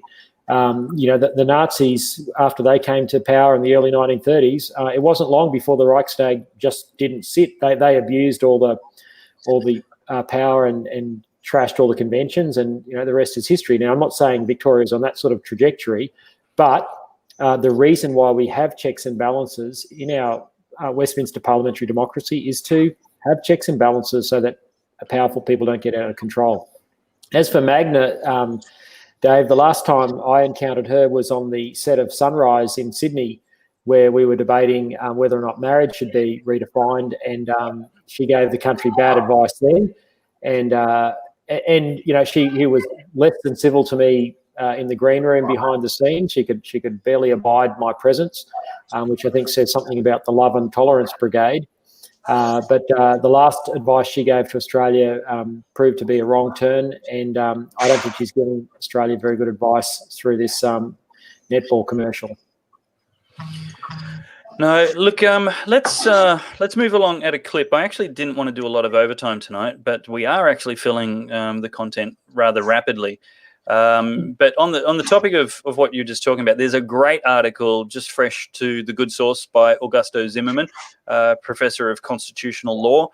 Speaker 4: The Nazis, after they came to power in the early 1930s, it wasn't long before the Reichstag just didn't sit. They abused all the power and trashed all the conventions, and the rest is history. Now, I'm not saying Victoria's on that sort of trajectory, but the reason why we have checks and balances in our Westminster parliamentary democracy is to have checks and balances so that powerful people don't get out of control. As for Magna, Dave, the last time I encountered her was on the set of Sunrise in Sydney, where we were debating whether or not marriage should be redefined, and she gave the country bad advice then. And you know, she was less than civil to me in the green room behind the scenes. She could barely abide my presence, which I think says something about the Love and Tolerance Brigade. But the last advice she gave to Australia proved to be a wrong turn, and I don't think she's giving Australia very good advice through this netball commercial.
Speaker 1: No, look, let's move along at a clip. I actually didn't want to do a lot of overtime tonight, but we are actually filling the content rather rapidly. But on the topic of what you're just talking about, there's a great article just fresh to the good source by Augusto Zimmerman, Professor of Constitutional Law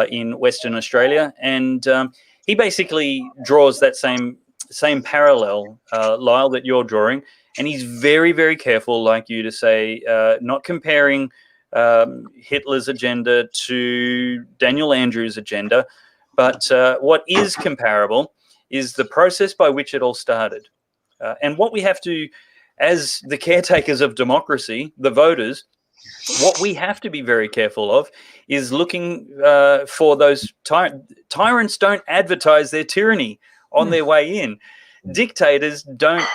Speaker 1: in Western Australia. And he basically draws that same parallel, Lyle, that you're drawing. And he's very, very careful, like you, to say, not comparing Hitler's agenda to Daniel Andrews' agenda. But what is comparable is the process by which it all started. And what we have to, as the caretakers of democracy, the voters, what we have to be very careful of is looking for those tyrants don't advertise their tyranny on their way in. Dictators don't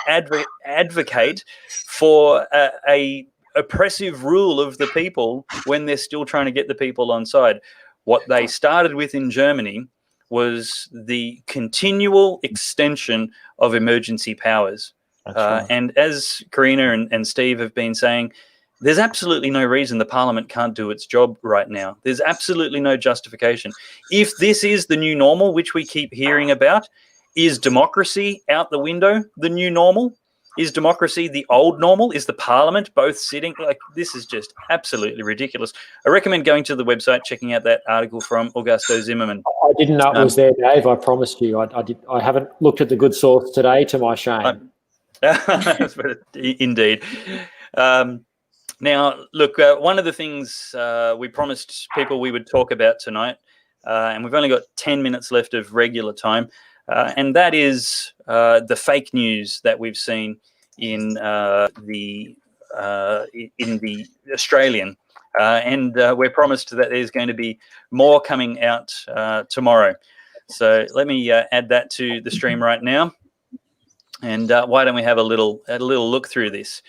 Speaker 1: advocate for a oppressive rule of the people when they're still trying to get the people on side. What they started with in Germany was the continual extension of emergency powers. Right. And as Karina and Steve have been saying, there's absolutely no reason the parliament can't do its job right now. There's absolutely no justification. If this is the new normal, which we keep hearing about, is democracy out the window the new normal? Is democracy the old normal? Is the parliament both sitting? Like, this is just absolutely ridiculous. I recommend going to the website, checking out that article from Augusto Zimmerman.
Speaker 4: I didn't know it was there, Dave. I promised you. I haven't looked at the good source today, to my shame.
Speaker 1: Indeed. Now, look, one of the things we promised people we would talk about tonight, and we've only got 10 minutes left of regular time, and that is the fake news that we've seen in the Australian, and we're promised that there's going to be more coming out tomorrow. So let me add that to the stream right now, and why don't we have a little look through this?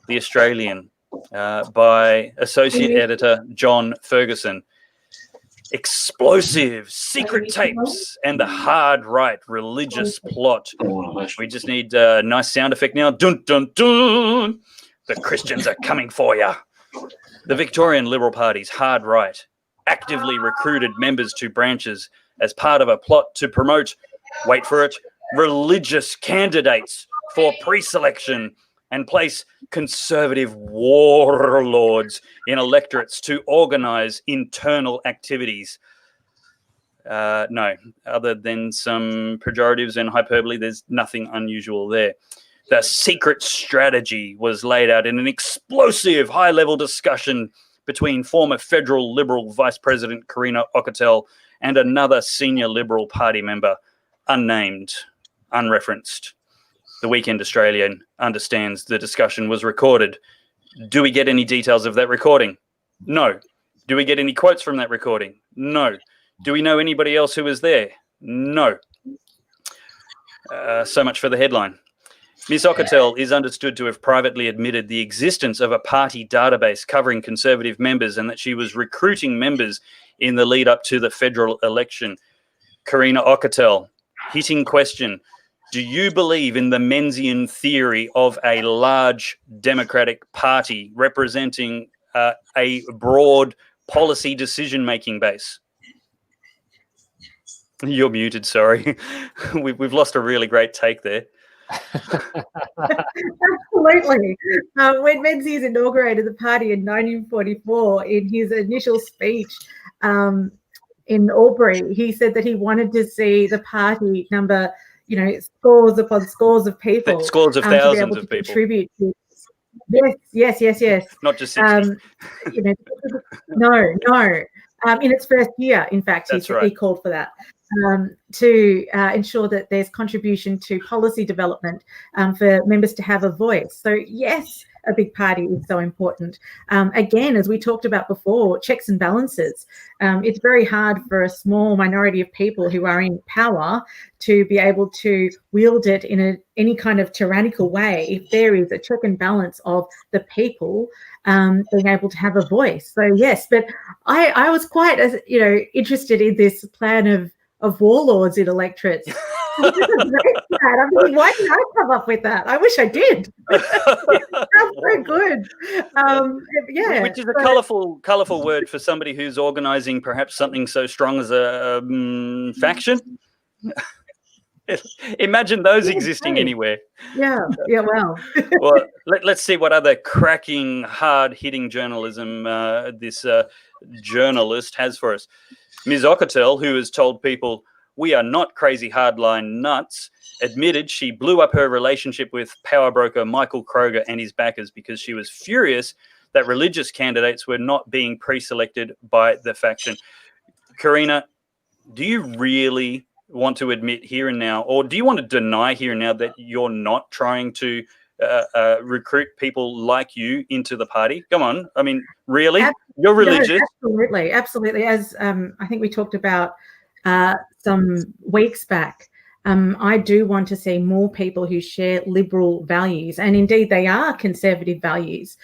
Speaker 1: The Australian, by Associate Editor John Ferguson. Explosive secret tapes and the hard right religious plot. We just need a nice sound effect now. Dun, dun, dun. The Christians are coming for you. The Victorian Liberal Party's hard right actively recruited members to branches as part of a plot to promote, wait for it, religious candidates for pre-selection and place conservative warlords in electorates to organise internal activities. No, other than some pejoratives and hyperbole, there's nothing unusual there. The secret strategy was laid out in an explosive high-level discussion between former federal Liberal Vice President Karina Okotel and another senior Liberal Party member, unnamed, unreferenced. The Weekend Australian understands the discussion was recorded. Do we get any details of that recording? No. Do we get any quotes from that recording? No. Do we know anybody else who was there? No. So much for the headline. Ms. Okotel is understood to have privately admitted the existence of a party database covering Conservative members and that she was recruiting members in the lead up to the federal election. Karina Okotel, hitting question. Do you believe in the Menzian theory of a large Democratic Party representing a broad policy decision-making base? You're muted, sorry. We've lost a really great take there.
Speaker 5: Absolutely. When Menzies inaugurated the party in 1944, in his initial speech in Albury, he said that he wanted to see the party number, scores upon scores of people.
Speaker 1: Scores of thousands of people.
Speaker 5: Contribute to. Yes.
Speaker 1: Not just 60.
Speaker 5: No. In its first year, in fact, he called for that. to ensure that there's contribution to policy development for members to have a voice. So yes, a big party is so important. Again, as we talked about before, checks and balances. It's very hard for a small minority of people who are in power to be able to wield it in any kind of tyrannical way if there is a check and balance of the people being able to have a voice. So yes, but I was quite interested in this plan of warlords in electorates. I'm thinking, why didn't I come up with that? I wish I did. It sounds so good. Yeah,
Speaker 1: which is a colourful word for somebody who's organising perhaps something so strong as a faction. Imagine those existing anywhere.
Speaker 5: Yeah, well.
Speaker 1: Well, let's see what other cracking, hard-hitting journalism this journalist has for us. Ms. Okotel, who has told people, "We are not crazy hardline nuts," admitted she blew up her relationship with power broker Michael Kroger and his backers because she was furious that religious candidates were not being pre-selected by the faction. Karina, do you really want to admit here and now, or do you want to deny here and now that you're not trying to recruit people like you into the party? Come on. I mean, really? You're religious.
Speaker 5: No, absolutely. As I think we talked about some weeks back, I do want to see more people who share liberal values, and indeed they are conservative values.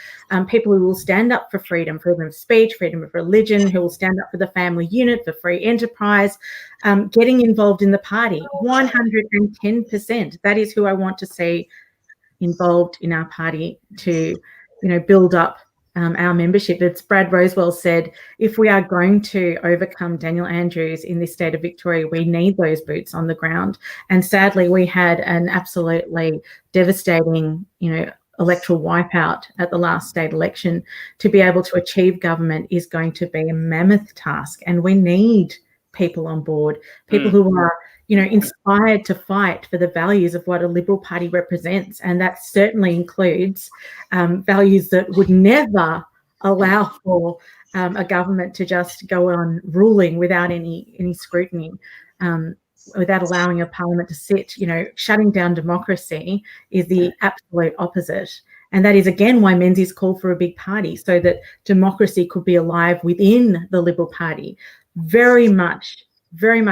Speaker 5: People who will stand up for freedom of speech, freedom of religion, who will stand up for the family unit, for free enterprise, getting involved in the party. 110%. That is who I want to see involved in our party to, build up our membership. As Brad Rosewell said, if we are going to overcome Daniel Andrews in this state of Victoria, we need those boots on the ground. And sadly, we had an absolutely devastating, electoral wipeout at the last state election. To be able to achieve government is going to be a mammoth task, and we need people on board, people who are inspired to fight for the values of what a Liberal Party represents. And that certainly includes values that would never allow for a government to just go on ruling without any scrutiny, without allowing a parliament to sit. Shutting down democracy is the absolute opposite. And that is, again, why Menzies called for a big party, so that democracy could be alive within the Liberal Party. Very much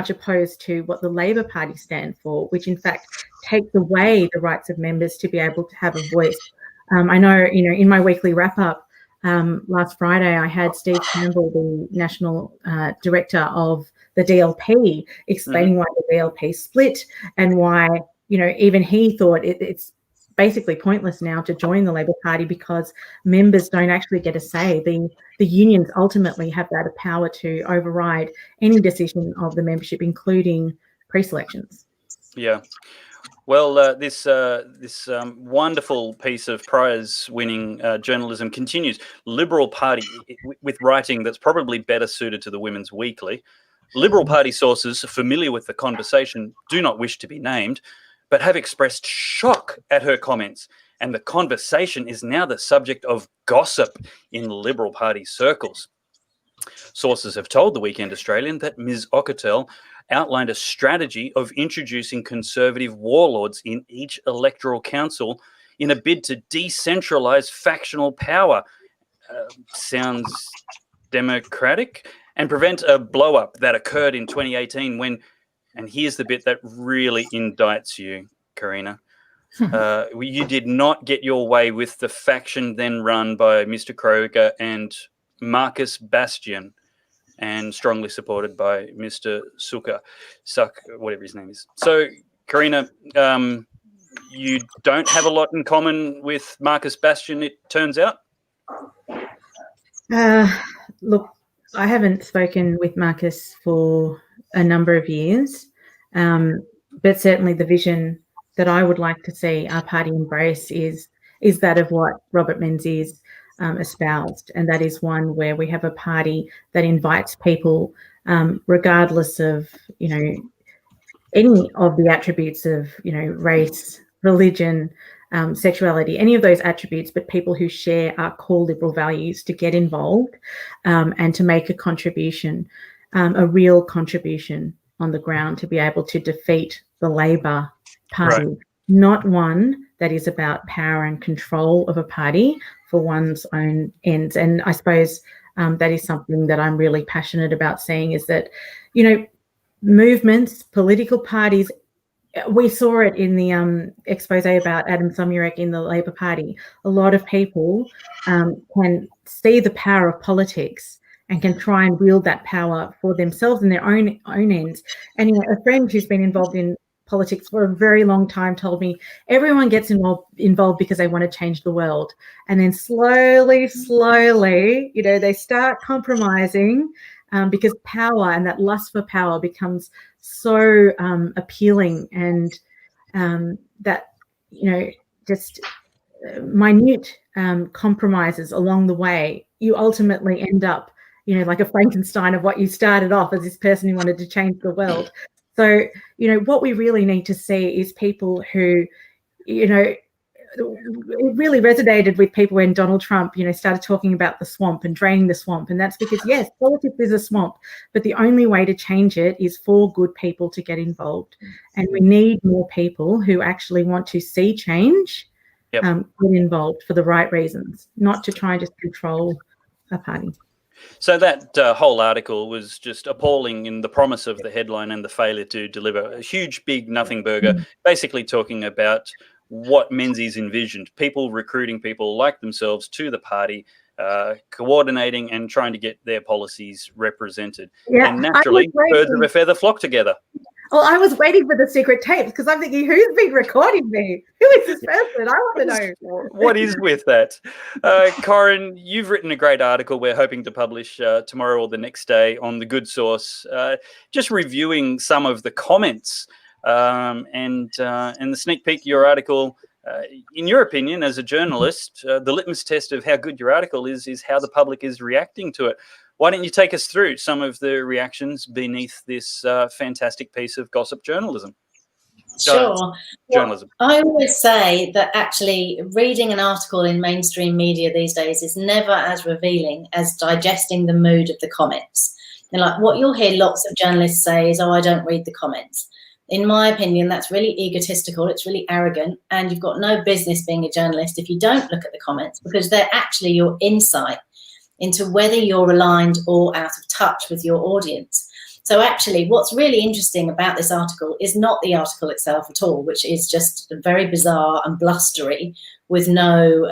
Speaker 5: opposed to what the Labor Party stand for, which in fact takes away the rights of members to be able to have a voice. I know, in my weekly wrap-up last Friday, I had Steve Campbell, the National Director of the DLP, explaining why the DLP split and why, even he thought it's basically pointless now to join the Labor Party because members don't actually get a say. The unions ultimately have that power to override any decision of the membership, including pre-selections.
Speaker 1: Yeah. Well, this wonderful piece of prize-winning journalism continues. Liberal Party, with writing that's probably better suited to the Women's Weekly. Liberal Party sources familiar with the conversation do not wish to be named, but have expressed shock at her comments. And the conversation is now the subject of gossip in Liberal Party circles. Sources have told the Weekend Australian that Ms. Okotel outlined a strategy of introducing conservative warlords in each electoral council in a bid to decentralise factional power. Sounds democratic? And prevent a blow-up that occurred in 2018 when, and here's the bit that really indicts you, Karina. You did not get your way with the faction then run by Mr. Kroger and Marcus Bastian, and strongly supported by Mr. Suck, whatever his name is. So, Karina, you don't have a lot in common with Marcus Bastian, it turns out?
Speaker 5: Look, I haven't spoken with Marcus for a number of years, but certainly the vision that I would like to see our party embrace is that of what Robert Menzies espoused, and that is one where we have a party that invites people, regardless of any of the attributes of race, religion, sexuality, any of those attributes, but people who share our core liberal values to get involved and to make a contribution, a real contribution on the ground to be able to defeat the Labor Party, not one that is about power and control of a party for one's own ends. And I suppose that is something that I'm really passionate about seeing, is that, you know, movements, political parties, we saw it in the expose about Adam Somyurek in the Labor Party. A lot of people can see the power of politics and can try and wield that power for themselves and their own ends. And, you know, a friend who's been involved in politics for a very long time told me everyone gets involved because they want to change the world. And then slowly, you know, they start compromising because power and that lust for power becomes so appealing, and that, you know, just minute compromises along the way, you ultimately end up, you know, like a Frankenstein of what you started off as this person who wanted to change the world. So, you know, what we really need to see is people who, you know, it really resonated with people when Donald Trump, you know, started talking about the swamp and draining the swamp. And that's because, yes, politics is a swamp, but the only way to change it is for good people to get involved. And we need more people who actually want to see change get involved for the right reasons, not to try and just control a party.
Speaker 1: So that whole article was just appalling in the promise of the headline and the failure to deliver. A huge, big nothing burger, basically talking about what Menzies envisioned, people recruiting people like themselves to the party, coordinating and trying to get their policies represented.
Speaker 5: Yeah,
Speaker 1: and naturally, birds of a feather flock together.
Speaker 5: Well, I was waiting for the secret tapes because I'm thinking, who's been recording me? Who is this person? I want to know.
Speaker 1: What is with that? Corrine, you've written a great article we're hoping to publish tomorrow or the next day on The Good Source, just reviewing some of the comments and the sneak peek of your article. In your opinion, as a journalist, the litmus test of how good your article is how the public is reacting to it. Why don't you take us through some of the reactions beneath this fantastic piece of gossip journalism?
Speaker 3: Sure.
Speaker 1: Journalism.
Speaker 3: Well, I always say that actually reading an article in mainstream media these days is never as revealing as digesting the mood of the comments. And like what you'll hear lots of journalists say is, oh, I don't read the comments. In my opinion, that's really egotistical. It's really arrogant. And you've got no business being a journalist if you don't look at the comments, because they're actually your insight into whether you're aligned or out of touch with your audience. So actually, what's really interesting about this article is not the article itself at all, which is just very bizarre and blustery with no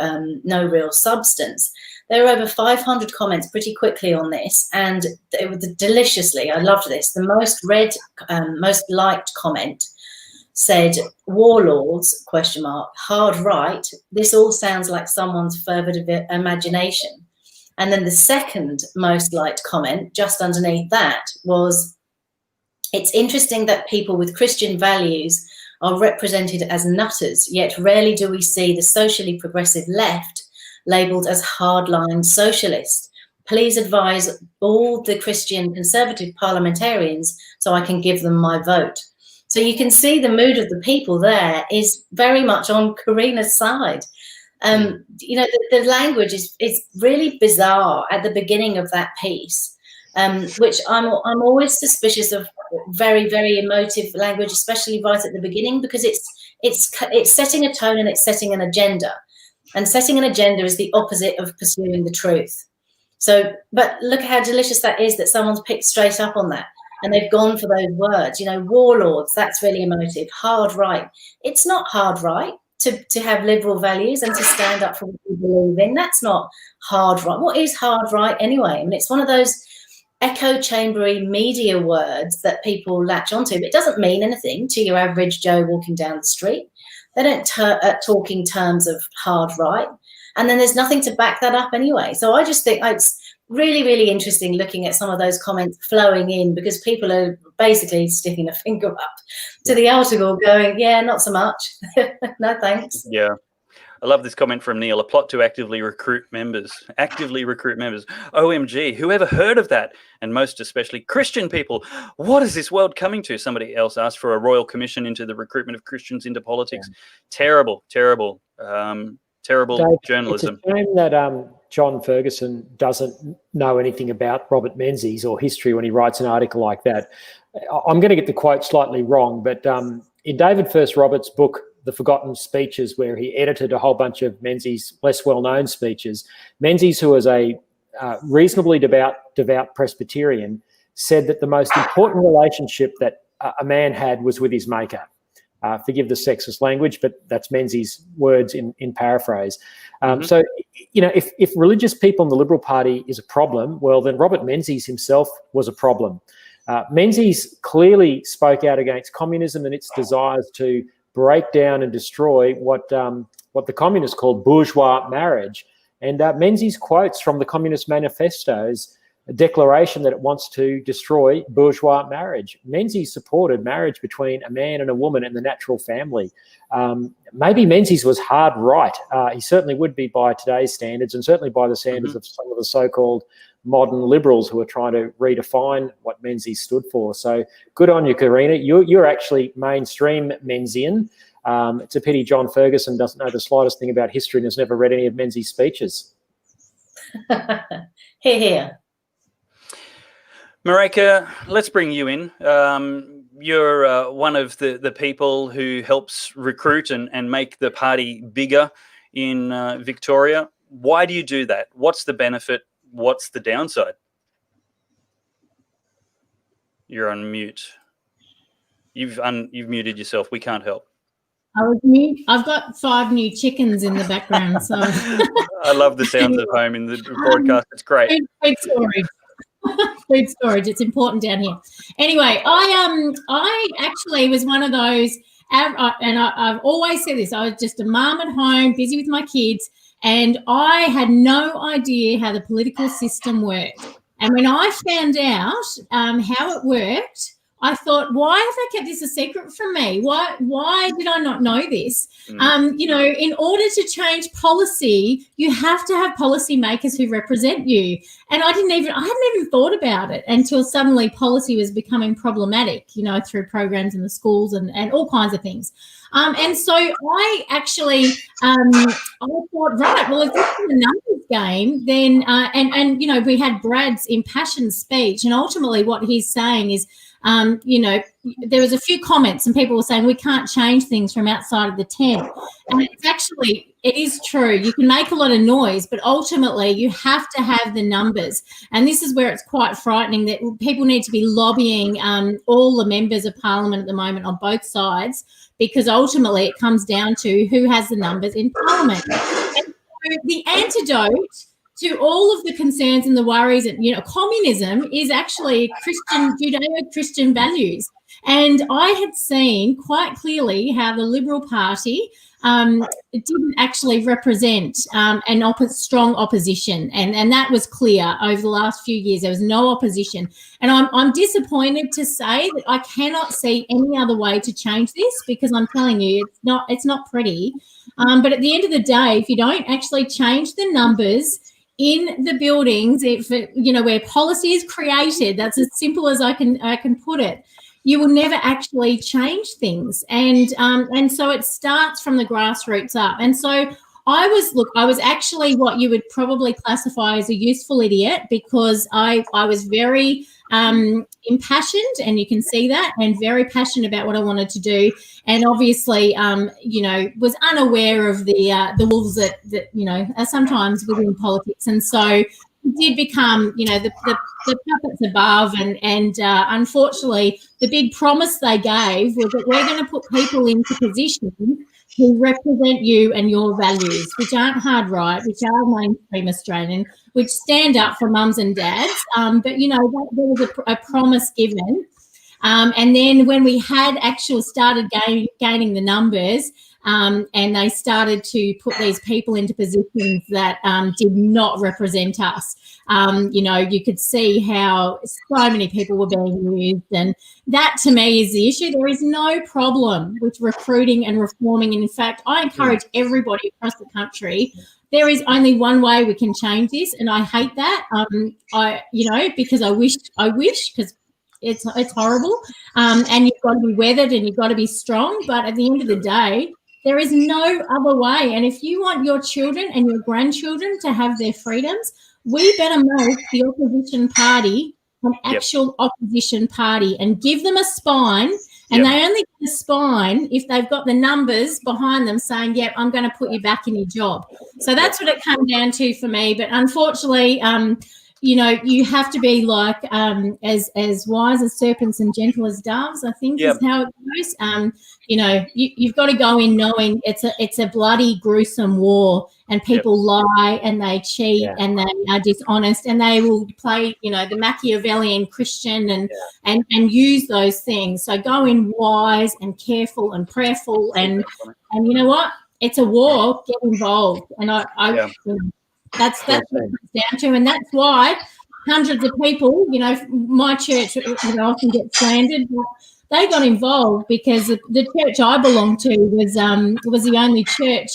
Speaker 3: real substance. There are over 500 comments pretty quickly on this, and it was deliciously, I loved this. The most read, most liked comment said, warlords, ? Hard right, this all sounds like someone's fervid imagination. And then the second most liked comment just underneath that was, it's interesting that people with Christian values are represented as nutters, yet rarely do we see the socially progressive left labelled as hardline socialist. Please advise all the Christian conservative parliamentarians so I can give them my vote. So you can see the mood of the people there is very much on Karina's side. You know, the language is really bizarre at the beginning of that piece, which I'm always suspicious of very, very emotive language, especially right at the beginning, because it's setting a tone and it's setting an agenda. And setting an agenda is the opposite of pursuing the truth. So, but look how delicious that is that someone's picked straight up on that and they've gone for those words. You know, warlords, that's really emotive. Hard right. It's not hard right to have liberal values and to stand up for what you believe in. That's not hard right. What is hard right anyway? I mean, it's one of those echo chambery media words that people latch onto, but it doesn't mean anything to your average Joe walking down the street. They don't talk in terms of hard right. And then there's nothing to back that up anyway. So I just think it's really, really interesting looking at some of those comments flowing in, because people are basically sticking a finger up to the article going, yeah, not so much. No, thanks.
Speaker 1: Yeah. I love this comment from Neil, a plot to actively recruit members. Actively recruit members. OMG, whoever heard of that? And most especially Christian people. What is this world coming to? Somebody else asked for a royal commission into the recruitment of Christians into politics. Yeah. Terrible, terrible, terrible
Speaker 4: Dave,
Speaker 1: journalism.
Speaker 4: It's a shame that John Ferguson doesn't know anything about Robert Menzies or history when he writes an article like that. I'm going to get the quote slightly wrong, but in David First Roberts' book, The Forgotten Speeches, where he edited a whole bunch of Menzies' less well-known speeches, Menzies, who was a reasonably devout Presbyterian, said that the most important relationship that a man had was with his maker. Forgive the sexist language, but that's Menzies' words in paraphrase. So, if religious people in the Liberal Party is a problem, well, then Robert Menzies himself was a problem. Menzies clearly spoke out against communism and its desires to break down and destroy what the communists called bourgeois marriage. And Menzies quotes from the Communist Manifesto's declaration that it wants to destroy bourgeois marriage. Menzies supported marriage between a man and a woman and the natural family. Maybe Menzies was hard right. He certainly would be by today's standards, and certainly by the standards of some of the so-called modern liberals who are trying to redefine what Menzies stood for. So good on you, Karina. You're actually mainstream Menzian. It's a pity John Ferguson doesn't know the slightest thing about history and has never read any of Menzies' speeches.
Speaker 3: Here.
Speaker 1: Marijke, let's bring you in. You're one of the people who helps recruit and make the party bigger in Victoria. Why do you do that? What's the benefit? What's the downside? You're on mute. You've muted yourself. We can't help.
Speaker 7: I was mute. I've got 5 new chickens in the background, so
Speaker 1: I love the sounds of home in the broadcast. It's great.
Speaker 7: Food storage. Food storage. It's important down here. Anyway, I actually was one of those, and I've always said this. I was just a mum at home, busy with my kids, and I had no idea how the political system worked. And when I found out how it worked, I thought, why have they kept this a secret from me? Why did I not know this? In order to change policy, you have to have policymakers who represent you. And I hadn't even thought about it until suddenly policy was becoming problematic, through programs in the schools and all kinds of things. And so I actually, I thought, right, well, if this is a numbers game, then, we had Brad's impassioned speech, and ultimately what he's saying is, there was a few comments and people were saying we can't change things from outside of the tent. And it is true. You can make a lot of noise, but ultimately you have to have the numbers. And this is where it's quite frightening that people need to be lobbying all the members of Parliament at the moment on both sides, because ultimately it comes down to who has the numbers in Parliament. And so the antidote to all of the concerns and the worries, and communism is actually Judeo-Christian values. And I had seen quite clearly how the Liberal Party didn't actually represent strong opposition, and that was clear over the last few years. There was no opposition, and I'm disappointed to say that I cannot see any other way to change this, because I'm telling you, it's not pretty. But at the end of the day, if you don't actually change the numbers in the buildings, where policy is created, that's as simple as I can put it, you will never actually change things. And so it starts from the grassroots up. And so I was actually what you would probably classify as a useful idiot, because I was very impassioned, and you can see that, and very passionate about what I wanted to do, and obviously was unaware of the wolves that are sometimes within politics. And so it did become the puppets above, and unfortunately the big promise they gave was that we're going to put people into positions who represent you and your values, which aren't hard right, which are mainstream Australian, which stand up for mums and dads. But there was a promise given. And then when we had actually started gaining the numbers, and they started to put these people into positions that did not represent us, you could see how so many people were being used. And that, to me, is the issue. There is no problem with recruiting and reforming. And in fact, I encourage everybody across the country, there is only one way we can change this, and I hate that. Because I wish, because it's horrible. And you've got to be weathered and you've got to be strong. But at the end of the day, there is no other way. And if you want your children and your grandchildren to have their freedoms, we better make the opposition party an actual opposition party and give them a spine. And they only get a spine if they've got the numbers behind them saying, yep, I'm going to put you back in your job. So that's what it comes down to for me. But unfortunately, you know, you have to be like as wise as serpents and gentle as doves, I think is how it goes. You know, you've got to go in knowing it's a bloody, gruesome war, and people lie and they cheat and they are dishonest, and they will play, you know, the Machiavellian Christian and use those things. So go in wise and careful and prayerful, and you know what? It's a war. Get involved, and I you know, that's what it comes down to, and that's why hundreds of people, you know, my church, you know, often get slandered, but they got involved because the church I belonged to was the only church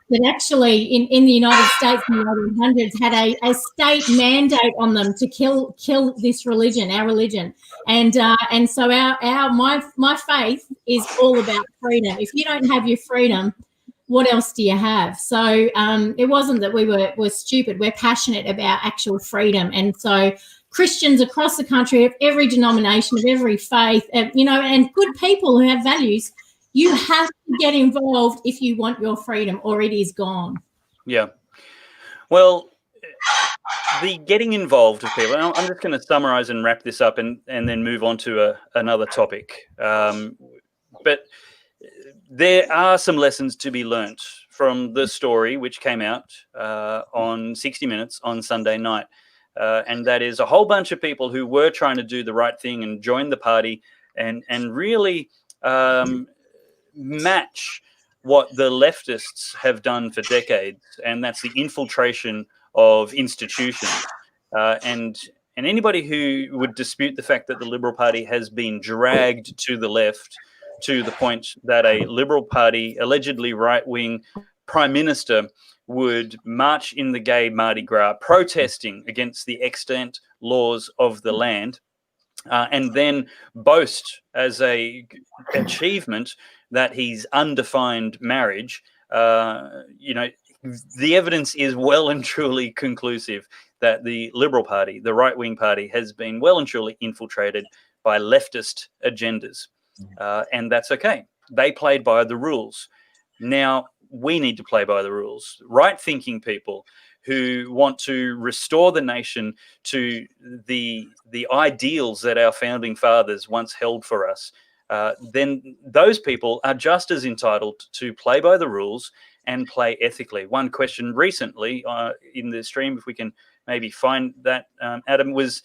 Speaker 7: that actually in the United States in the 1800s had a state mandate on them to kill this religion, our religion, and so my faith is all about freedom. If you don't have your freedom, what else do you have? So it wasn't that we were stupid. We're passionate about actual freedom. And so Christians across the country of every denomination, of every faith, you know, and good people who have values, you have to get involved if you want your freedom, or it is gone. Yeah.
Speaker 1: Well, the getting involved of people, and I'm just going to summarize and wrap this up and then move on to another topic. But there are some lessons to be learnt from the story which came out on 60 Minutes on Sunday night. And that is a whole bunch of people who were trying to do the right thing and join the party and really match what the leftists have done for decades, and that's the infiltration of institutions. And anybody who would dispute the fact that the Liberal Party has been dragged to the left to the point that a Liberal Party, allegedly right-wing Prime Minister would march in the gay Mardi Gras protesting against the extant laws of the land, and then boast as a achievement that he's undefined marriage. You know, the evidence is well and truly conclusive that the Liberal Party, the right-wing party, has been well and truly infiltrated by leftist agendas. And that's okay. They played by the rules. Now we need to play by the rules. Right-thinking people who want to restore the nation to the ideals that our founding fathers once held for us, then those people are just as entitled to play by the rules and play ethically. One question recently in the stream, if we can maybe find that, Adam, was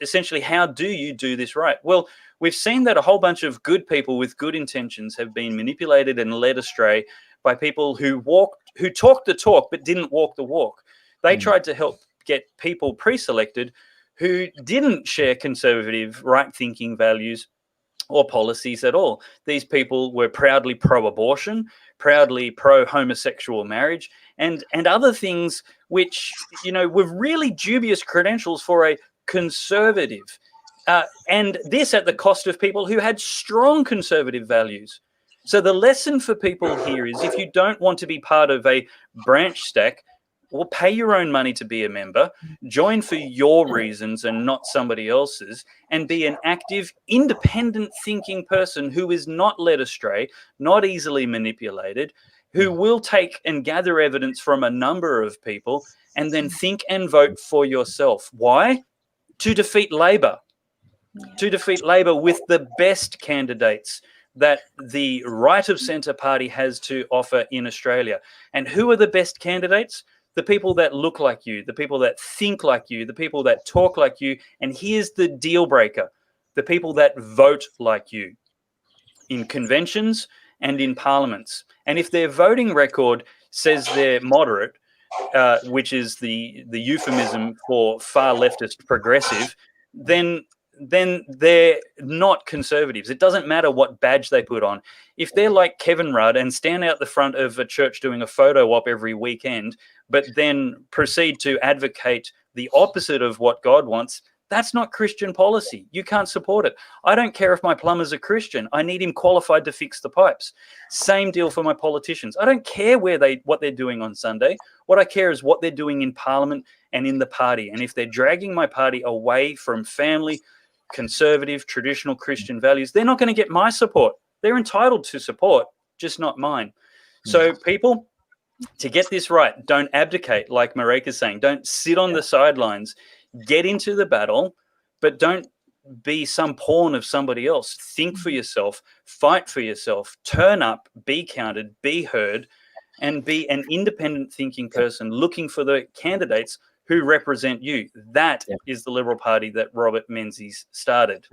Speaker 1: essentially, how do you do this right? Well, we've seen that a whole bunch of good people with good intentions have been manipulated and led astray by people who talked the talk but didn't walk the walk. They tried to help get people pre-selected who didn't share conservative, right-thinking values or policies at all. These people were proudly pro-abortion, proudly pro-homosexual marriage, and other things which, you know, were really dubious credentials for a conservative. And this at the cost of people who had strong conservative values. So the lesson for people here is, if you don't want to be part of a branch stack, well, pay your own money to be a member, join for your reasons and not somebody else's, and be an active, independent thinking person who is not led astray, not easily manipulated, who will take and gather evidence from a number of people and then think and vote for yourself. Why? To defeat Labor. To defeat Labor with the best candidates that the right of centre party has to offer in Australia. And who are the best candidates? The people that look like you, the people that think like you, the people that talk like you. And here's the deal breaker: the people that vote like you in conventions and in parliaments. And if their voting record says they're moderate, which is the euphemism for far leftist progressive, then they're not conservatives. It doesn't matter what badge they put on. If they're like Kevin Rudd and stand out the front of a church doing a photo op every weekend, but then proceed to advocate the opposite of what God wants, That's not Christian policy. You can't support it. I don't care if my plumber's a Christian. I need him qualified to fix the pipes. Same deal for my politicians. I don't care what they're doing on Sunday. What I care is what they're doing in Parliament and in the party. And if they're dragging my party away from family, conservative, traditional Christian values, they're not going to get my support. They're entitled to support, just not mine. So people, to get this right, don't abdicate, like Marijke is saying. Don't sit on the sidelines. Get into the battle, but don't be some pawn of somebody else. Think for yourself, fight for yourself, turn up, be counted, be heard, and be an independent thinking person looking for the candidates who represent you. That is the Liberal Party that Robert Menzies started.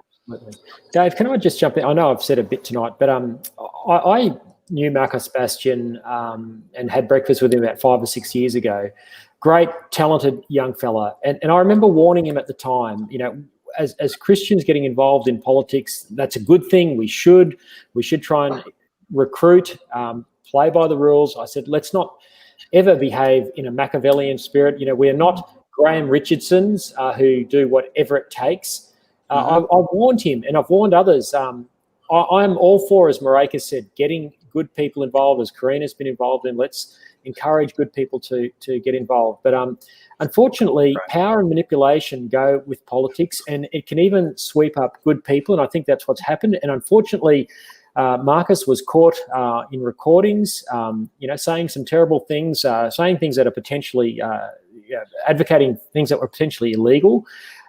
Speaker 4: Dave, can I just jump in? I know I've said a bit tonight, but I knew Marcus Bastian and had breakfast with him about 5 or 6 years ago. Great, talented young fella. And I remember warning him at the time, you know, as Christians getting involved in politics, that's a good thing. We should try and recruit, play by the rules. I said, let's not ever behave in a Machiavellian spirit. You know, we're not Graham Richardsons who do whatever it takes. I've warned him, and I've warned others. I'm all for, as Marijke said, getting good people involved, as Karina's been involved in. Let's encourage good people to get involved. But unfortunately, power and manipulation go with politics, and it can even sweep up good people, and I think that's what's happened. And unfortunately, Marcus was caught in recordings, saying some terrible things, saying things that are potentially advocating things that were potentially illegal.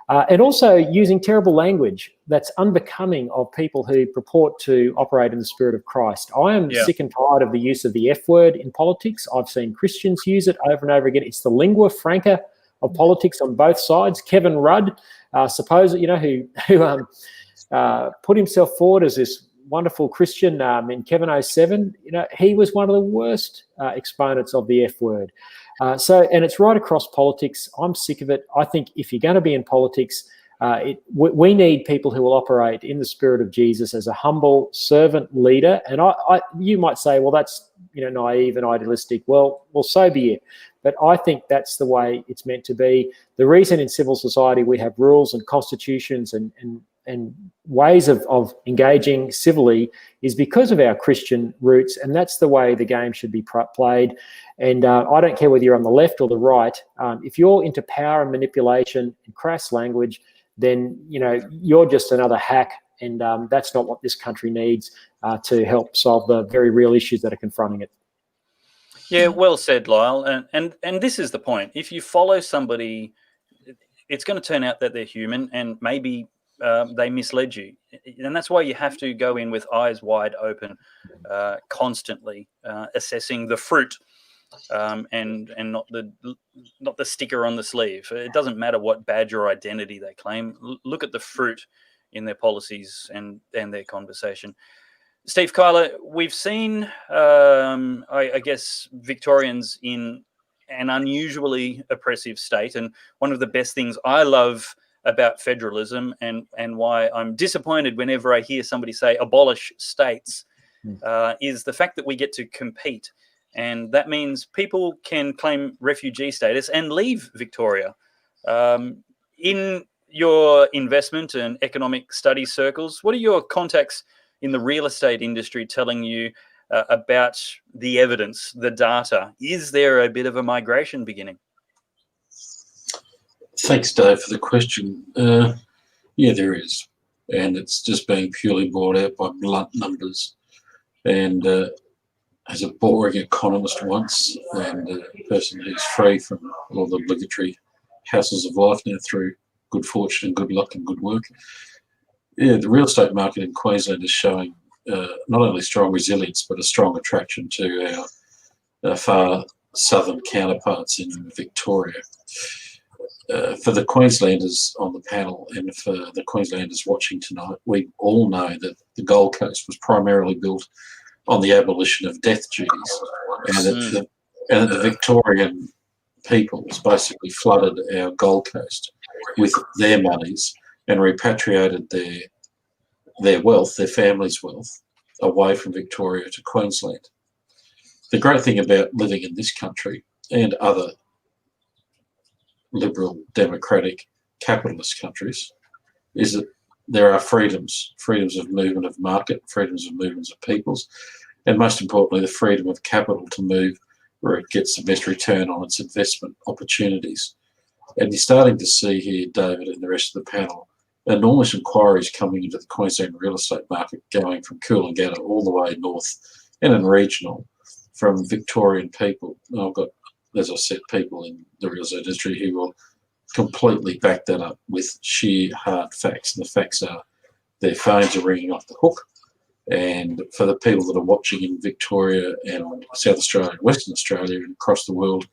Speaker 4: And also using terrible language that's unbecoming of people who purport to operate in the spirit of Christ. I am sick and tired of the use of the F word in politics. I've seen Christians use it over and over again. It's the lingua franca of politics on both sides. Kevin Rudd, who put himself forward as this wonderful Christian in Kevin 07, he was one of the worst exponents of the F word. And it's right across politics. I'm sick of it. I think if you're going to be in politics, we need people who will operate in the spirit of Jesus as a humble servant leader. And you might say, well, that's naive and idealistic. Well, so be it. But I think that's the way it's meant to be. The reason in civil society we have rules and constitutions and ways of engaging civilly is because of our Christian roots, and that's the way the game should be played. And I don't care whether you're on the left or the right. If you're into power and manipulation and crass language, then you're just another hack, and that's not what this country needs to help solve the very real issues that are confronting it.
Speaker 1: Yeah, well said, Lyle. And this is the point. If you follow somebody, it's going to turn out that they're human, and maybe they misled you. And that's why you have to go in with eyes wide open, constantly assessing the fruit and not the sticker on the sleeve. It doesn't matter what badge or identity they claim. Look at the fruit in their policies and their conversation. Steve, Kilah, we've seen, I guess, Victorians in an unusually oppressive state. And one of the best things I love about federalism and why I'm disappointed whenever I hear somebody say abolish states is the fact that we get to compete. And that means people can claim refugee status and leave Victoria. In your investment and economic study circles, what are your contacts in the real estate industry telling you about the evidence, the data? Is there a bit of a migration beginning?
Speaker 6: Thanks, Dave, for the question. Yeah, there is. And it's just being purely brought out by blunt numbers. And as a boring economist once, and a person who's free from all the obligatory hassles of life now through good fortune and good luck and good work, yeah, the real estate market in Queensland is showing not only strong resilience, but a strong attraction to our far southern counterparts in Victoria. For the Queenslanders on the panel and for the Queenslanders watching tonight, we all know that the Gold Coast was primarily built on the abolition of death duties, and that the Victorian peoples basically flooded our Gold Coast with their monies and repatriated their wealth, their family's wealth, away from Victoria to Queensland. The great thing about living in this country and other liberal democratic capitalist countries, is that there are freedoms of movement of market, freedoms of movements of peoples, and most importantly, the freedom of capital to move where it gets the best return on its investment opportunities. And you're starting to see here, David, and the rest of the panel, enormous inquiries coming into the Queensland real estate market, going from Coolangatta all the way north and in regional, from Victorian people. I've got, as I said, people in the real estate industry who will completely back that up with sheer hard facts. And the facts are their phones are ringing off the hook. And for the people that are watching in Victoria and South Australia and Western Australia and across the world,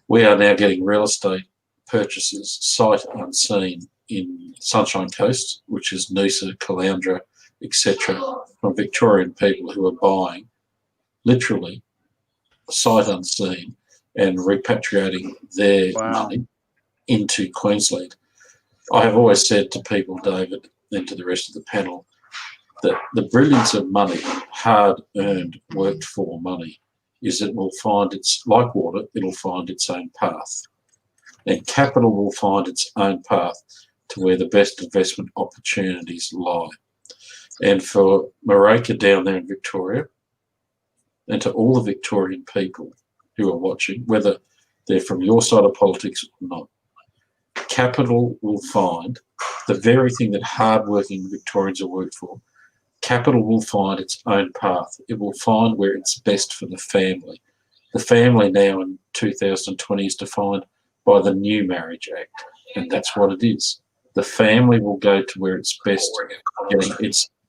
Speaker 6: we are now getting real estate purchases sight unseen in Sunshine Coast, which is Noosa, Caloundra, etc., from Victorian people who are buying literally sight unseen and repatriating their money into Queensland. I have always said to people, David, and to the rest of the panel, that the brilliance of money, hard-earned, worked-for money, is it will find its, like water, it'll find its own path. And capital will find its own path to where the best investment opportunities lie. And for Marijke down there in Victoria, and to all the Victorian people who are watching, whether they're from your side of politics or not, capital will find the very thing that hard-working Victorians are worked for. Capital will find its own path. It will find where it's best for the family. The family now in 2020 is defined by the New Marriage Act, and that's what it is. The family will go to where it's best getting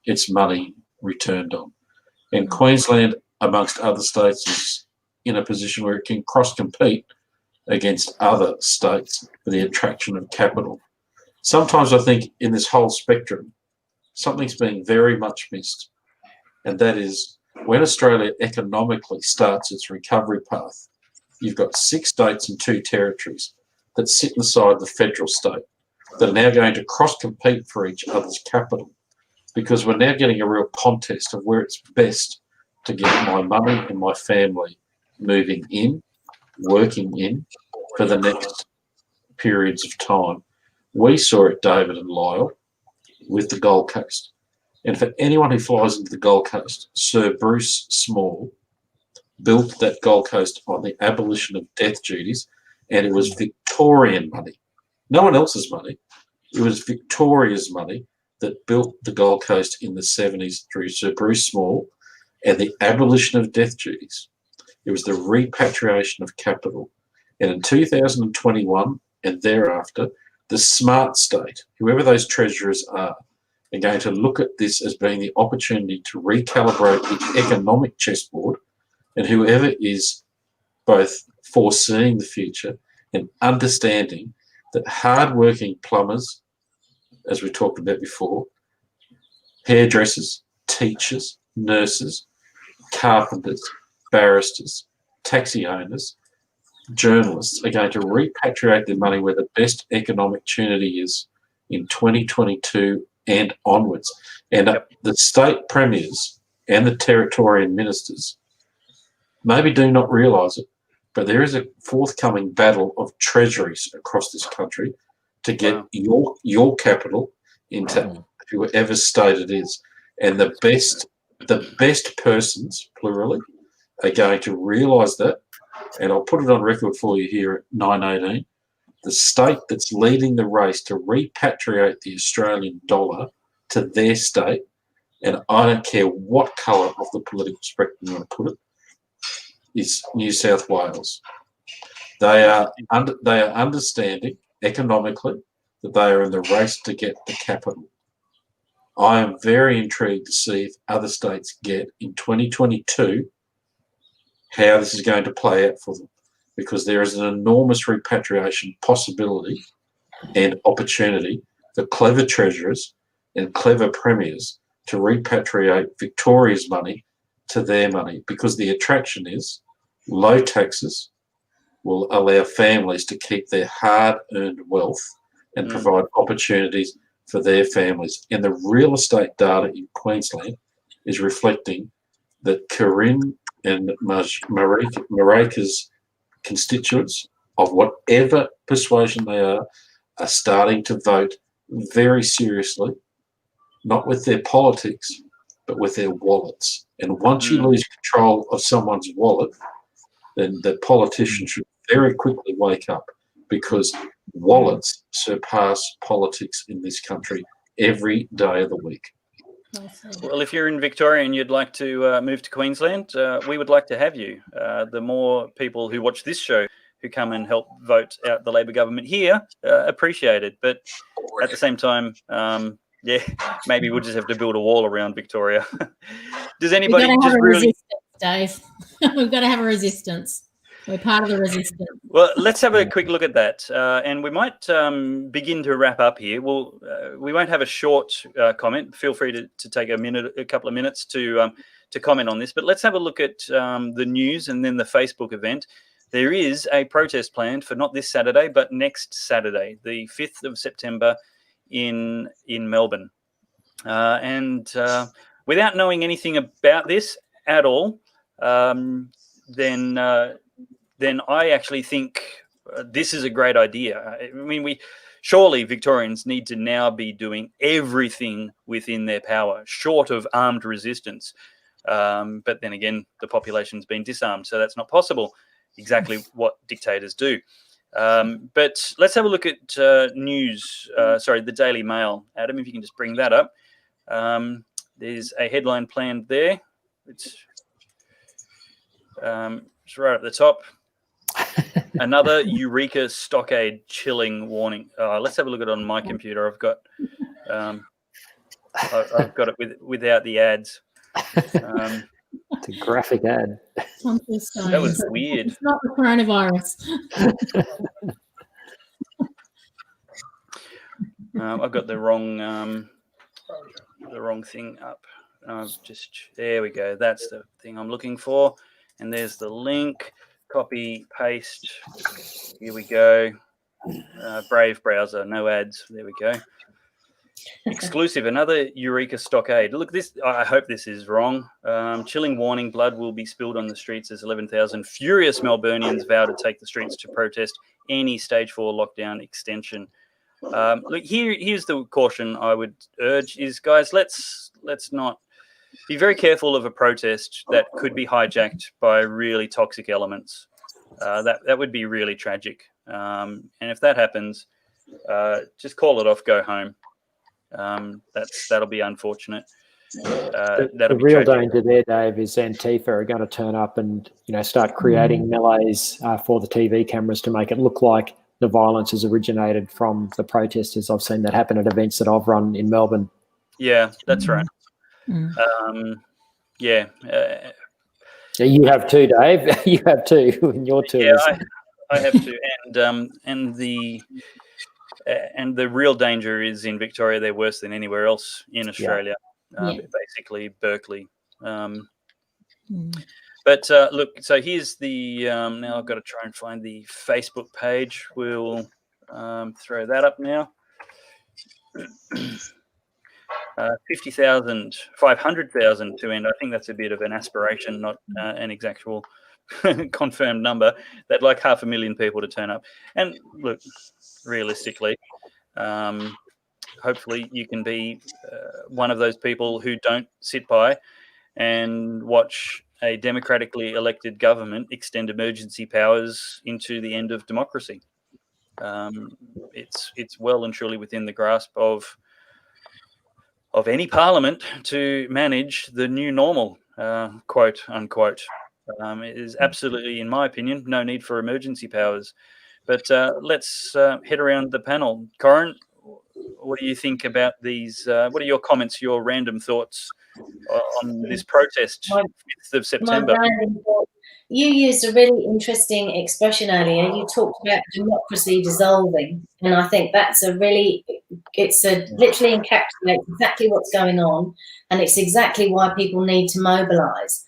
Speaker 6: its money returned on. And Queensland, amongst other states, is in a position where it can cross-compete against other states for the attraction of capital. Sometimes I think in this whole spectrum, something's being very much missed, and that is when Australia economically starts its recovery path, you've got 6 states and 2 territories that sit inside the federal state that are now going to cross-compete for each other's capital, because we're now getting a real contest of where it's best to get my money and my family moving in, working in for the next periods of time. We saw it, David and Lyle, with the Gold Coast. And for anyone who flies into the Gold Coast, Sir Bruce Small built that Gold Coast on the abolition of death duties, and it was Victorian money. No one else's money. It was Victoria's money that built the Gold Coast in the 70s through Sir Bruce Small and the abolition of death duties. It was the repatriation of capital. And in 2021 and thereafter, the smart state, whoever those treasurers are going to look at this as being the opportunity to recalibrate the economic chessboard, and whoever is both foreseeing the future and understanding that hard-working plumbers, as we talked about before, hairdressers, teachers, nurses, carpenters, barristers, taxi owners, journalists are going to repatriate their money where the best economic opportunity is in 2022 and onwards. And the state premiers and the territorial ministers maybe do not realise it, but there is a forthcoming battle of treasuries across this country to get your capital into whoever state it is. And the best persons, plurally, are going to realise that. And I'll put it on record for you here at 9:18. The state that's leading the race to repatriate the Australian dollar to their state, and I don't care what colour of the political spectrum you want to put it, is New South Wales. They are understanding economically that they are in the race to get the capital. I am very intrigued to see if other states get in 2022 how this is going to play out for them, because there is an enormous repatriation possibility and opportunity for clever treasurers and clever premiers to repatriate Victoria's money to their money, because the attraction is low taxes will allow families to keep their hard-earned wealth and provide opportunities for their families. And the real estate data in Queensland is reflecting that Corrine and Marijke's constituents, of whatever persuasion they are, are starting to vote very seriously, not with their politics, but with their wallets. And once you lose control of someone's wallet, then the politicians should very quickly wake up, because wallets surpass politics in this country every day of the week.
Speaker 1: Well, if you're in Victoria and you'd like to move to Queensland, we would like to have you. The more people who watch this show who come and help vote out the Labor government here, appreciate it. But at the same time, maybe we'll just have to build a wall around Victoria. Does anybody just really...
Speaker 7: Dave. We've got to have a resistance. We're part of the resistance.
Speaker 1: Well, let's have a quick look at that, and we might begin to wrap up here. We won't have a short comment. Feel free to take a couple of minutes to comment on this. But let's have a look at the news and then the Facebook event. There is a protest planned for not this Saturday, but next Saturday, the 5th of September, in Melbourne. And without knowing anything about this at all, then I actually think this is a great idea. I mean, surely Victorians need to now be doing everything within their power, short of armed resistance. But then again, the population's been disarmed, so that's not possible. Exactly what dictators do. But let's have a look at news. The Daily Mail. Adam, if you can just bring that up. There's a headline planned there. It's right at the top. Another Eureka Stockade chilling warning. Let's have a look at it on my computer. I've got it without the ads.
Speaker 4: It's a graphic ad.
Speaker 1: That was weird.
Speaker 7: It's not the coronavirus.
Speaker 1: I've got the wrong thing up. There we go. That's the thing I'm looking for. And there's the link. Copy, paste. Here we go. Brave browser, no ads. There we go. Exclusive, another Eureka Stockade. Look, this. I hope this is wrong. Chilling warning, blood will be spilled on the streets as 11,000 furious Melburnians vow to take the streets to protest any stage 4 lockdown extension. Look, here's the caution I would urge is, guys, let's not be very careful of a protest that could be hijacked by really toxic elements. That would be really tragic. And if that happens, just call it off, go home. That'll be unfortunate.
Speaker 4: The real danger there, Dave, is Antifa are going to turn up and start creating melees for the TV cameras to make it look like the violence has originated from the protesters. I've seen that happen at events that I've run in Melbourne.
Speaker 1: Yeah, that's right.
Speaker 4: You have too, Dave. You have too in your tours.
Speaker 1: Yeah, I have too. And the real danger is in Victoria. They're worse than anywhere else in Australia. Basically Berkeley. But look, so here's the now I've got to try and find the Facebook page. We'll throw that up now. 50,000, 500,000 to end. I think that's a bit of an aspiration, not an exact confirmed number. That like 500,000 people to turn up. And look, realistically, hopefully you can be one of those people who don't sit by and watch a democratically elected government extend emergency powers into the end of democracy. It's well and truly within the grasp of any parliament to manage the new normal, quote unquote. It is absolutely, in my opinion, no need for emergency powers. But let's head around the panel. Corrine, what do you think about these? What are your comments, your random thoughts on this protest, 5th of September?
Speaker 3: You used a really interesting expression earlier. You talked about democracy dissolving, and I think that's literally encapsulates exactly what's going on, and it's exactly why people need to mobilise.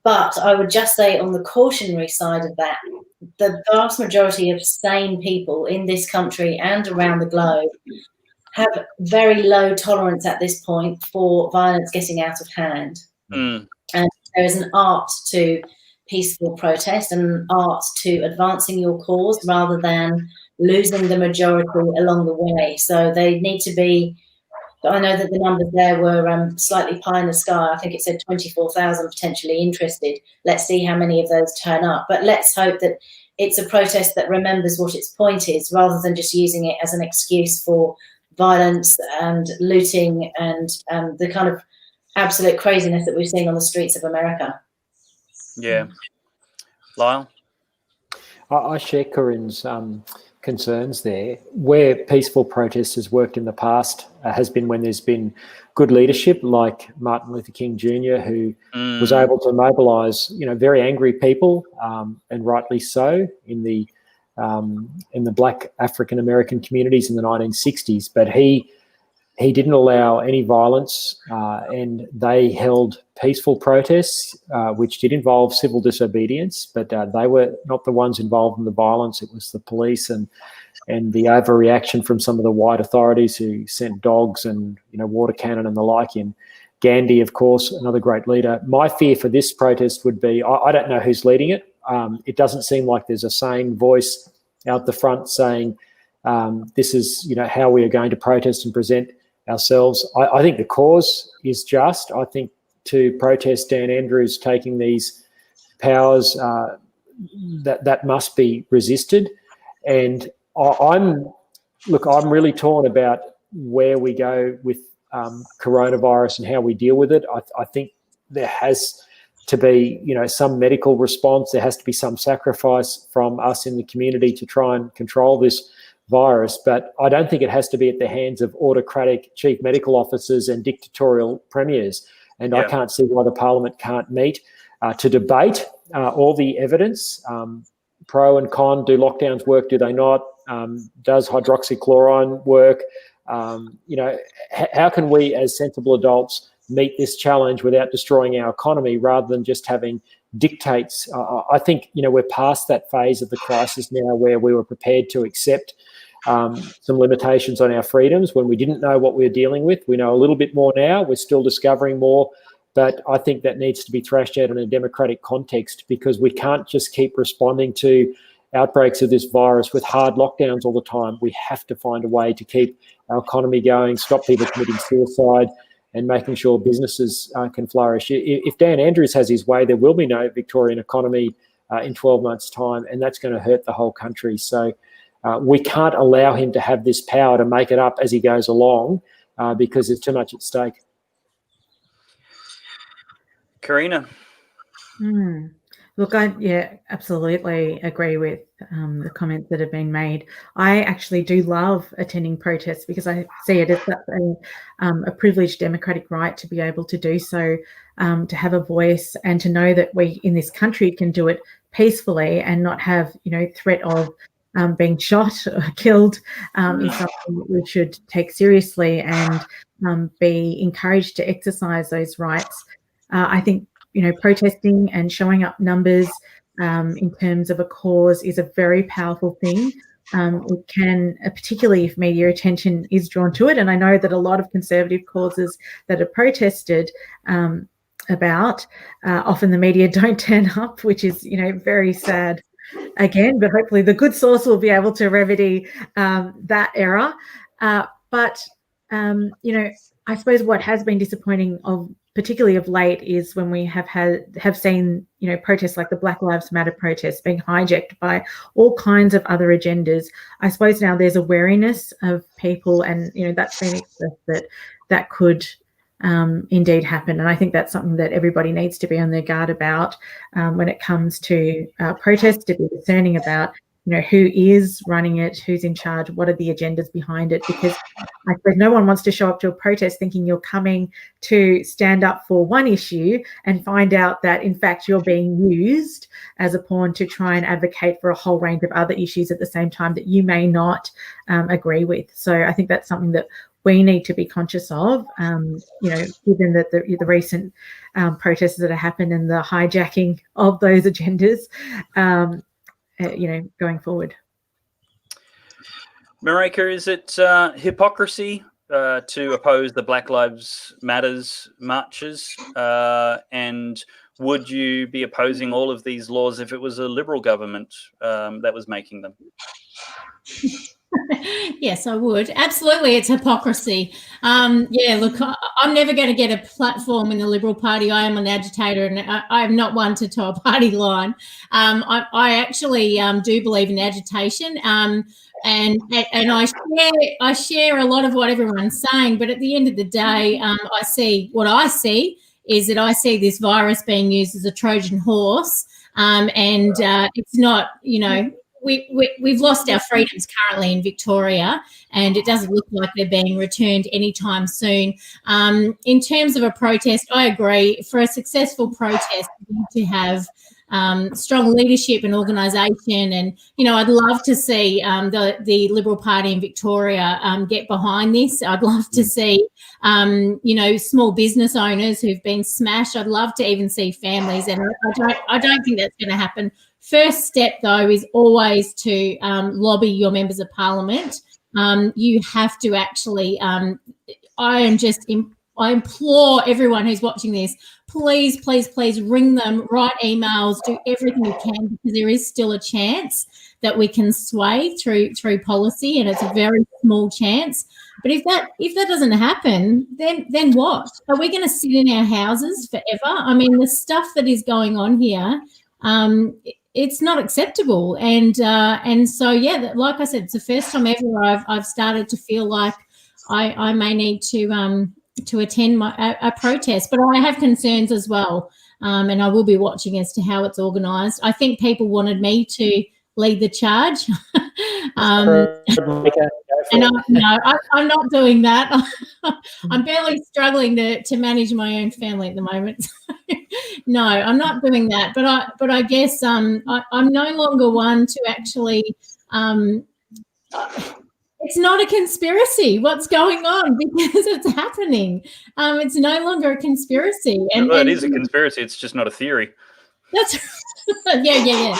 Speaker 3: But I would just say on the cautionary side of that, the vast majority of sane people in this country and around the globe have very low tolerance at this point for violence getting out of hand. And there is an art to peaceful protest and an art to advancing your cause rather than losing the majority along the way. So they need to be, I know that the numbers there were slightly pie in the sky. I think it said 24,000 potentially interested. Let's see how many of those turn up. But let's hope that it's a protest that remembers what its point is, rather than just using it as an excuse for violence and looting and the kind of absolute craziness that we've seen on the streets of America.
Speaker 1: Yeah. Lyle?
Speaker 4: I share Corrine's concerns there. Where peaceful protest has worked in the past has been when there's been good leadership, like Martin Luther King Jr., who was able to mobilise, very angry people, and rightly so, in the Black African American communities in the 1960s. But he didn't allow any violence, and they held peaceful protests, which did involve civil disobedience, but they were not the ones involved in the violence. It was the police and the overreaction from some of the white authorities who sent dogs and water cannon and the like in. Gandhi, of course, another great leader. My fear for this protest would be, I don't know who's leading it. It doesn't seem like there's a sane voice out the front saying this is how we are going to protest and present ourselves. I think the cause is just. I think to protest Dan Andrews taking these powers, that must be resisted. And I'm really torn about where we go with coronavirus and how we deal with it. I think there has to be, some medical response. There has to be some sacrifice from us in the community to try and control this virus, but I don't think it has to be at the hands of autocratic chief medical officers and dictatorial premiers. And I can't see why the Parliament can't meet to debate all the evidence, pro and con. Do lockdowns work? Do they not? Does hydroxychloroquine work? How can we as sensible adults meet this challenge without destroying our economy, rather than just having dictates? I think, we're past that phase of the crisis now where we were prepared to accept some limitations on our freedoms when we didn't know what we were dealing with. We know a little bit more now. We're still discovering more, but I think that needs to be thrashed out in a democratic context, because we can't just keep responding to outbreaks of this virus with hard lockdowns all the time. We have to find a way to keep our economy going, stop people committing suicide, and making sure businesses can flourish. If Dan Andrews has his way, there will be no Victorian economy in 12 months' time, and that's going to hurt the whole country. So we can't allow him to have this power to make it up as he goes along, because there's too much at stake.
Speaker 1: Karina?
Speaker 5: Look, I absolutely agree with the comments that have been made. I actually do love attending protests, because I see it as a privileged democratic right to be able to do so, to have a voice, and to know that we in this country can do it peacefully and not have, threat of being shot or killed is something that we should take seriously and be encouraged to exercise those rights. I think, protesting and showing up numbers in terms of a cause is a very powerful thing. It can, particularly if media attention is drawn to it, and I know that a lot of conservative causes that are protested about, often the media don't turn up, which is, very sad again, but hopefully the good source will be able to remedy that error. But I suppose what has been disappointing, particularly of late, is when we have seen protests like the Black Lives Matter protests being hijacked by all kinds of other agendas. I suppose now there's a wariness of people, and that's been expressed that could indeed happen. And I think that's something that everybody needs to be on their guard about when it comes to protests, to be discerning about who is running it, who's in charge, what are the agendas behind it, because I suppose no one wants to show up to a protest thinking you're coming to stand up for one issue and find out that in fact you're being used as a pawn to try and advocate for a whole range of other issues at the same time that you may not agree with. So I think that's something that we need to be conscious of, given that the recent protests that have happened and the hijacking of those agendas, going forward.
Speaker 1: Marijke, is it hypocrisy to oppose the Black Lives Matters marches? And would you be opposing all of these laws if it was a Liberal government that was making them?
Speaker 7: Yes, I would. Absolutely, it's hypocrisy. Yeah, look, I'm never going to get a platform in the Liberal Party. I am an agitator, and I am not one to toe a party line. I actually do believe in agitation, and I share a lot of what everyone's saying. But at the end of the day, I see is that I see this virus being used as a Trojan horse, and it's not, We've lost our freedoms currently in Victoria, and it doesn't look like they're being returned anytime soon. In terms of a protest, I agree. For a successful protest, we need to have strong leadership and organisation. And, I'd love to see the Liberal Party in Victoria get behind this. I'd love to see, small business owners who've been smashed. I'd love to even see families, and I don't think that's going to happen. First step, though, is always to lobby your members of parliament. You have to actually, I implore everyone who's watching this, please, please, please ring them, write emails, do everything you can, because there is still a chance that we can sway through policy, and it's a very small chance. But if that doesn't happen, then what? Are we going to sit in our houses forever? I mean, the stuff that is going on here, it's not acceptable, and so like I said, it's the first time ever I've started to feel like I may need to attend a protest, but I have concerns as well, and I will be watching as to how it's organised. I think people wanted me to lead the charge, and I'm not doing that. I'm barely struggling to manage my own family at the moment. No, I'm not doing that. But I guess I'm no longer one to actually. It's not a conspiracy. What's going on? Because it's happening. It's no longer a conspiracy.
Speaker 1: Well, it is a conspiracy. It's just not a theory.
Speaker 7: That's yeah.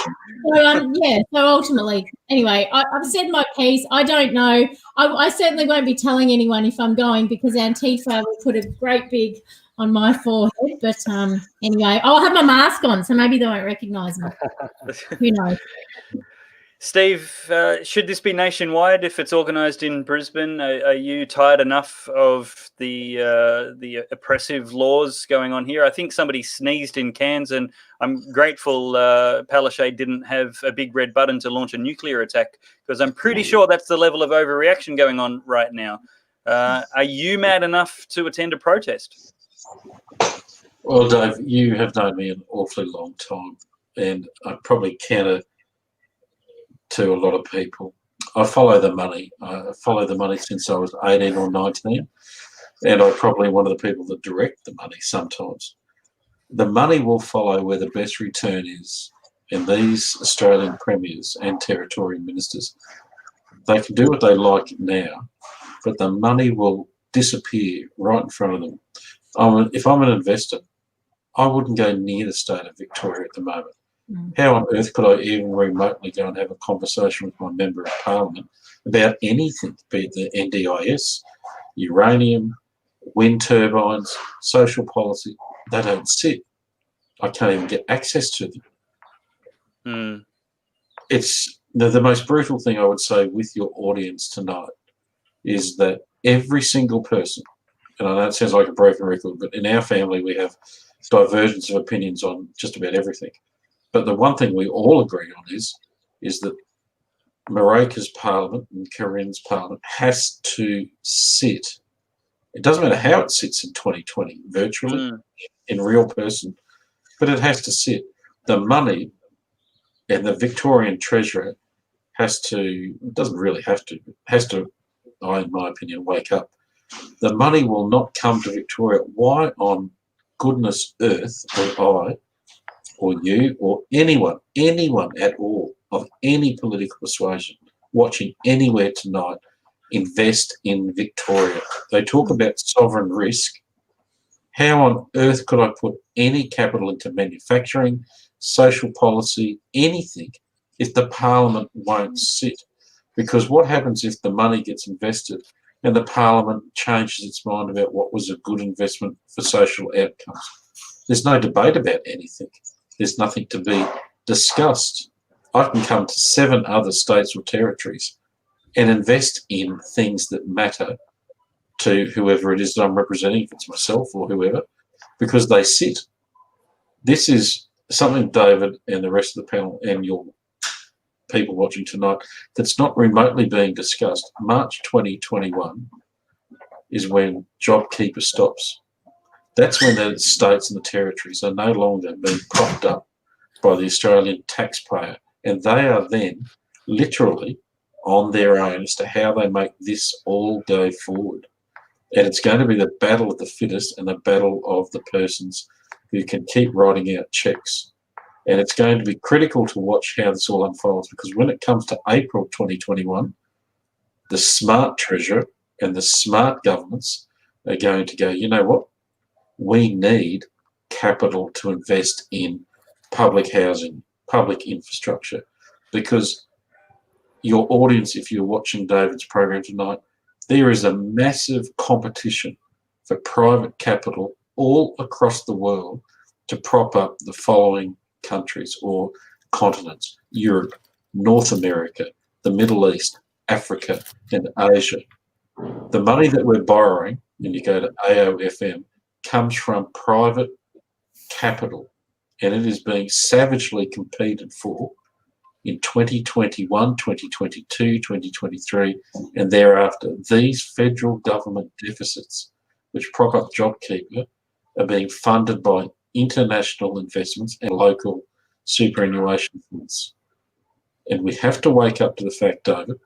Speaker 7: So ultimately, anyway, I've said my piece. I don't know. I certainly won't be telling anyone if I'm going, because Antifa will put a great big on my forehead. But anyway, I'll have my mask on, so maybe they won't recognise me. Who knows?
Speaker 1: Steve, should this be nationwide if it's organised in Brisbane? Are you tired enough of the oppressive laws going on here? I think somebody sneezed in Cairns, and I'm grateful Palaszczuk didn't have a big red button to launch a nuclear attack, because I'm pretty sure that's the level of overreaction going on right now. Are you mad enough to attend a protest?
Speaker 6: Well, Dave, you have known me an awfully long time, and I probably counter to a lot of people. I follow the money. I follow the money since I was 18 or 19, and I'm probably one of the people that direct the money sometimes. The money will follow where the best return is, and these Australian premiers and territorial ministers, they can do what they like now, but the money will disappear right in front of them. If I'm an investor, I wouldn't go near the state of Victoria at the moment. How on earth could I even remotely go and have a conversation with my member of parliament about anything, be it the NDIS, uranium, wind turbines, social policy? They don't sit. I can't even get access to them. It's the most brutal thing I would say with your audience tonight is that every single person, and I know it sounds like a broken record, but in our family we have divergence of opinions on just about everything. But the one thing we all agree on is that Marijke's parliament and Corrine's parliament has to sit. It doesn't matter how it sits in 2020, virtually, in real person, but it has to sit. The money and the Victorian Treasurer has to, it doesn't really have to, has to, in my opinion, wake up. The money will not come to Victoria. Why on goodness earth would I or you or anyone at all of any political persuasion watching anywhere tonight invest in Victoria? They talk about sovereign risk. How on earth could I put any capital into manufacturing, social policy, anything, if the parliament won't sit? Because what happens if the money gets invested and the parliament changes its mind about what was a good investment for social outcomes? There's no debate about anything. There's nothing to be discussed. I can come to 7 other states or territories and invest in things that matter to whoever it is that I'm representing, if it's myself or whoever, because they sit. This is something, David, and the rest of the panel and your people watching tonight, that's not remotely being discussed. March 2021 is when JobKeeper stops. That's when the states and the territories are no longer being propped up by the Australian taxpayer, and they are then literally on their own as to how they make this all go forward. And it's going to be the battle of the fittest and the battle of the persons who can keep writing out checks. And it's going to be critical to watch how this all unfolds, because when it comes to April 2021, the smart treasurer and the smart governments are going to go, you know what? We need capital to invest in public housing, public infrastructure, because your audience, if you're watching David's program tonight, there is a massive competition for private capital all across the world to prop up the following countries or continents: Europe, North America, the Middle East, Africa, and Asia. The money that we're borrowing, when you go to AOFM, comes from private capital, and it is being savagely competed for in 2021, 2022, 2023, and thereafter. These federal government deficits, which prop up JobKeeper, are being funded by international investments and local superannuation funds. And we have to wake up to the fact, David,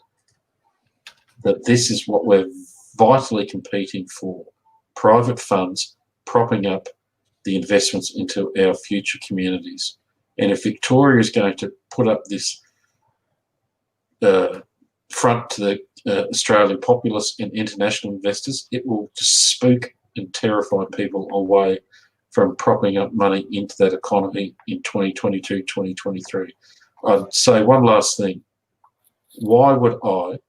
Speaker 6: that this is what we're vitally competing for: private funds propping up the investments into our future communities. And if Victoria is going to put up this front to the Australian populace and international investors, it will just spook and terrify people away from propping up money into that economy in 2022, 2023. I'd say one last thing. Why would I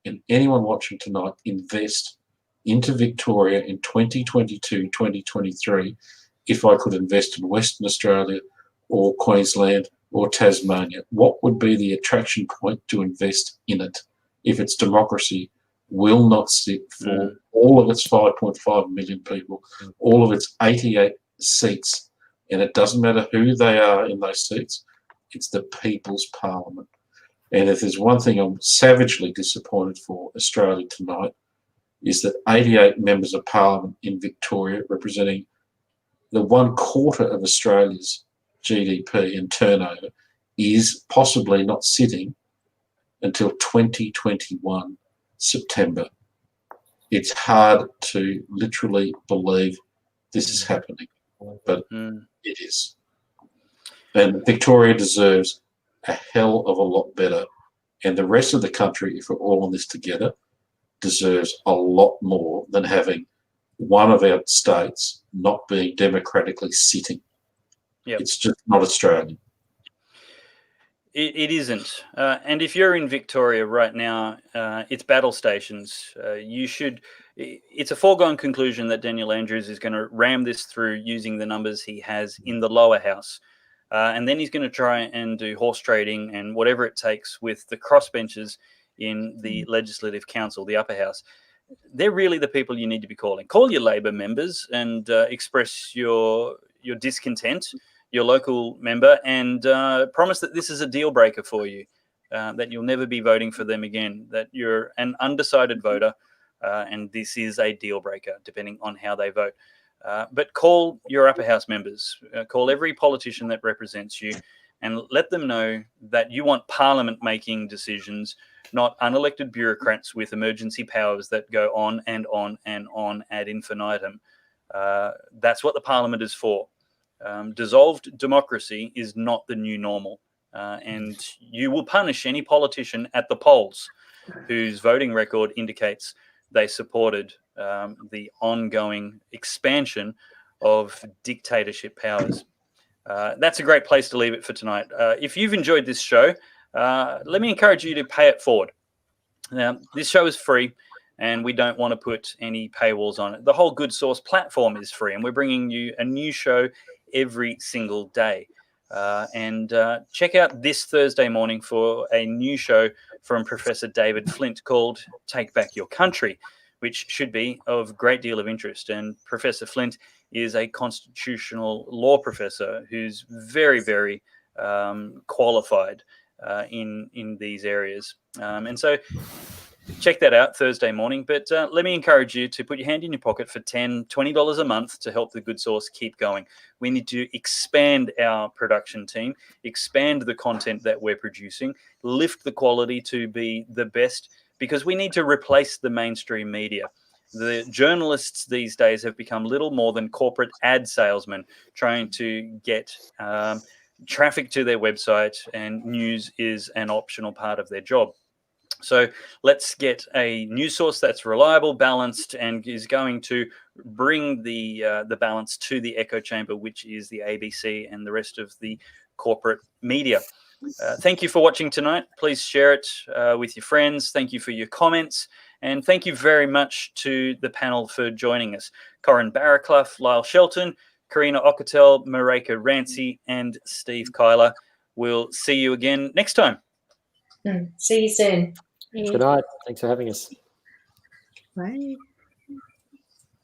Speaker 6: and anyone watching tonight invest into Victoria in 2022, 2023 if I could invest in Western Australia or Queensland or Tasmania? What would be the attraction point to invest in it if its democracy will not sit for all of its 5.5 million people, all of its 88 seats, and it doesn't matter who they are in those seats, it's the People's Parliament. And if there's one thing I'm savagely disappointed for Australia tonight, is that 88 members of Parliament in Victoria, representing the 1/4 of Australia's GDP and turnover, is possibly not sitting until 2021 September. It's hard to literally believe this is happening, but it is. And Victoria deserves a hell of a lot better. And the rest of the country, if we're all in this together, deserves a lot more than having one of our states not being democratically sitting. Yep. It's just not Australian.
Speaker 1: It isn't. And if you're in Victoria right now, it's battle stations. It's a foregone conclusion that Daniel Andrews is going to ram this through using the numbers he has in the lower house. And then he's going to try and do horse trading and whatever it takes with the crossbenchers in the Legislative Council, the upper house. They're really the people you need to be calling. Call your Labor members and express your discontent, your local member, and promise that this is a deal breaker for you, that you'll never be voting for them again, that you're an undecided voter, and this is a deal breaker, depending on how they vote. But call your upper house members, call every politician that represents you, and let them know that you want Parliament making decisions, not unelected bureaucrats with emergency powers that go on and on and on ad infinitum. That's what the Parliament is for. Dissolved democracy is not the new normal, and you will punish any politician at the polls whose voting record indicates they supported the ongoing expansion of dictatorship powers. That's a great place to leave it for tonight. If you've enjoyed this show, let me encourage you to pay it forward. Now, this show is free, and we don't want to put any paywalls on it. The whole Good Source platform is free, and we're bringing you a new show every single day. And check out this Thursday morning for a new show from Professor David Flint called Take Back Your Country, which should be of great deal of interest. And Professor Flint is a constitutional law professor who's very, very qualified in these areas. And so check that out Thursday morning. But let me encourage you to put your hand in your pocket for $10, $20 a month to help the Good Source keep going. We need to expand our production team, expand the content that we're producing, lift the quality to be the best, because we need to replace the mainstream media. The journalists these days have become little more than corporate ad salesmen trying to get traffic to their website, and news is an optional part of their job. So let's get a news source that's reliable, balanced, and is going to bring the balance to the echo chamber, which is the ABC and the rest of the corporate media. Thank you for watching tonight. Please share it with your friends. Thank you for your comments. And thank you very much to the panel for joining us. Corrine Barraclough, Lyle Shelton, Karina Okotel, Marijke Rancie, and Steve Kilah. We'll see you again next time.
Speaker 3: See you soon.
Speaker 4: Good night. Thanks for having us.
Speaker 5: Bye.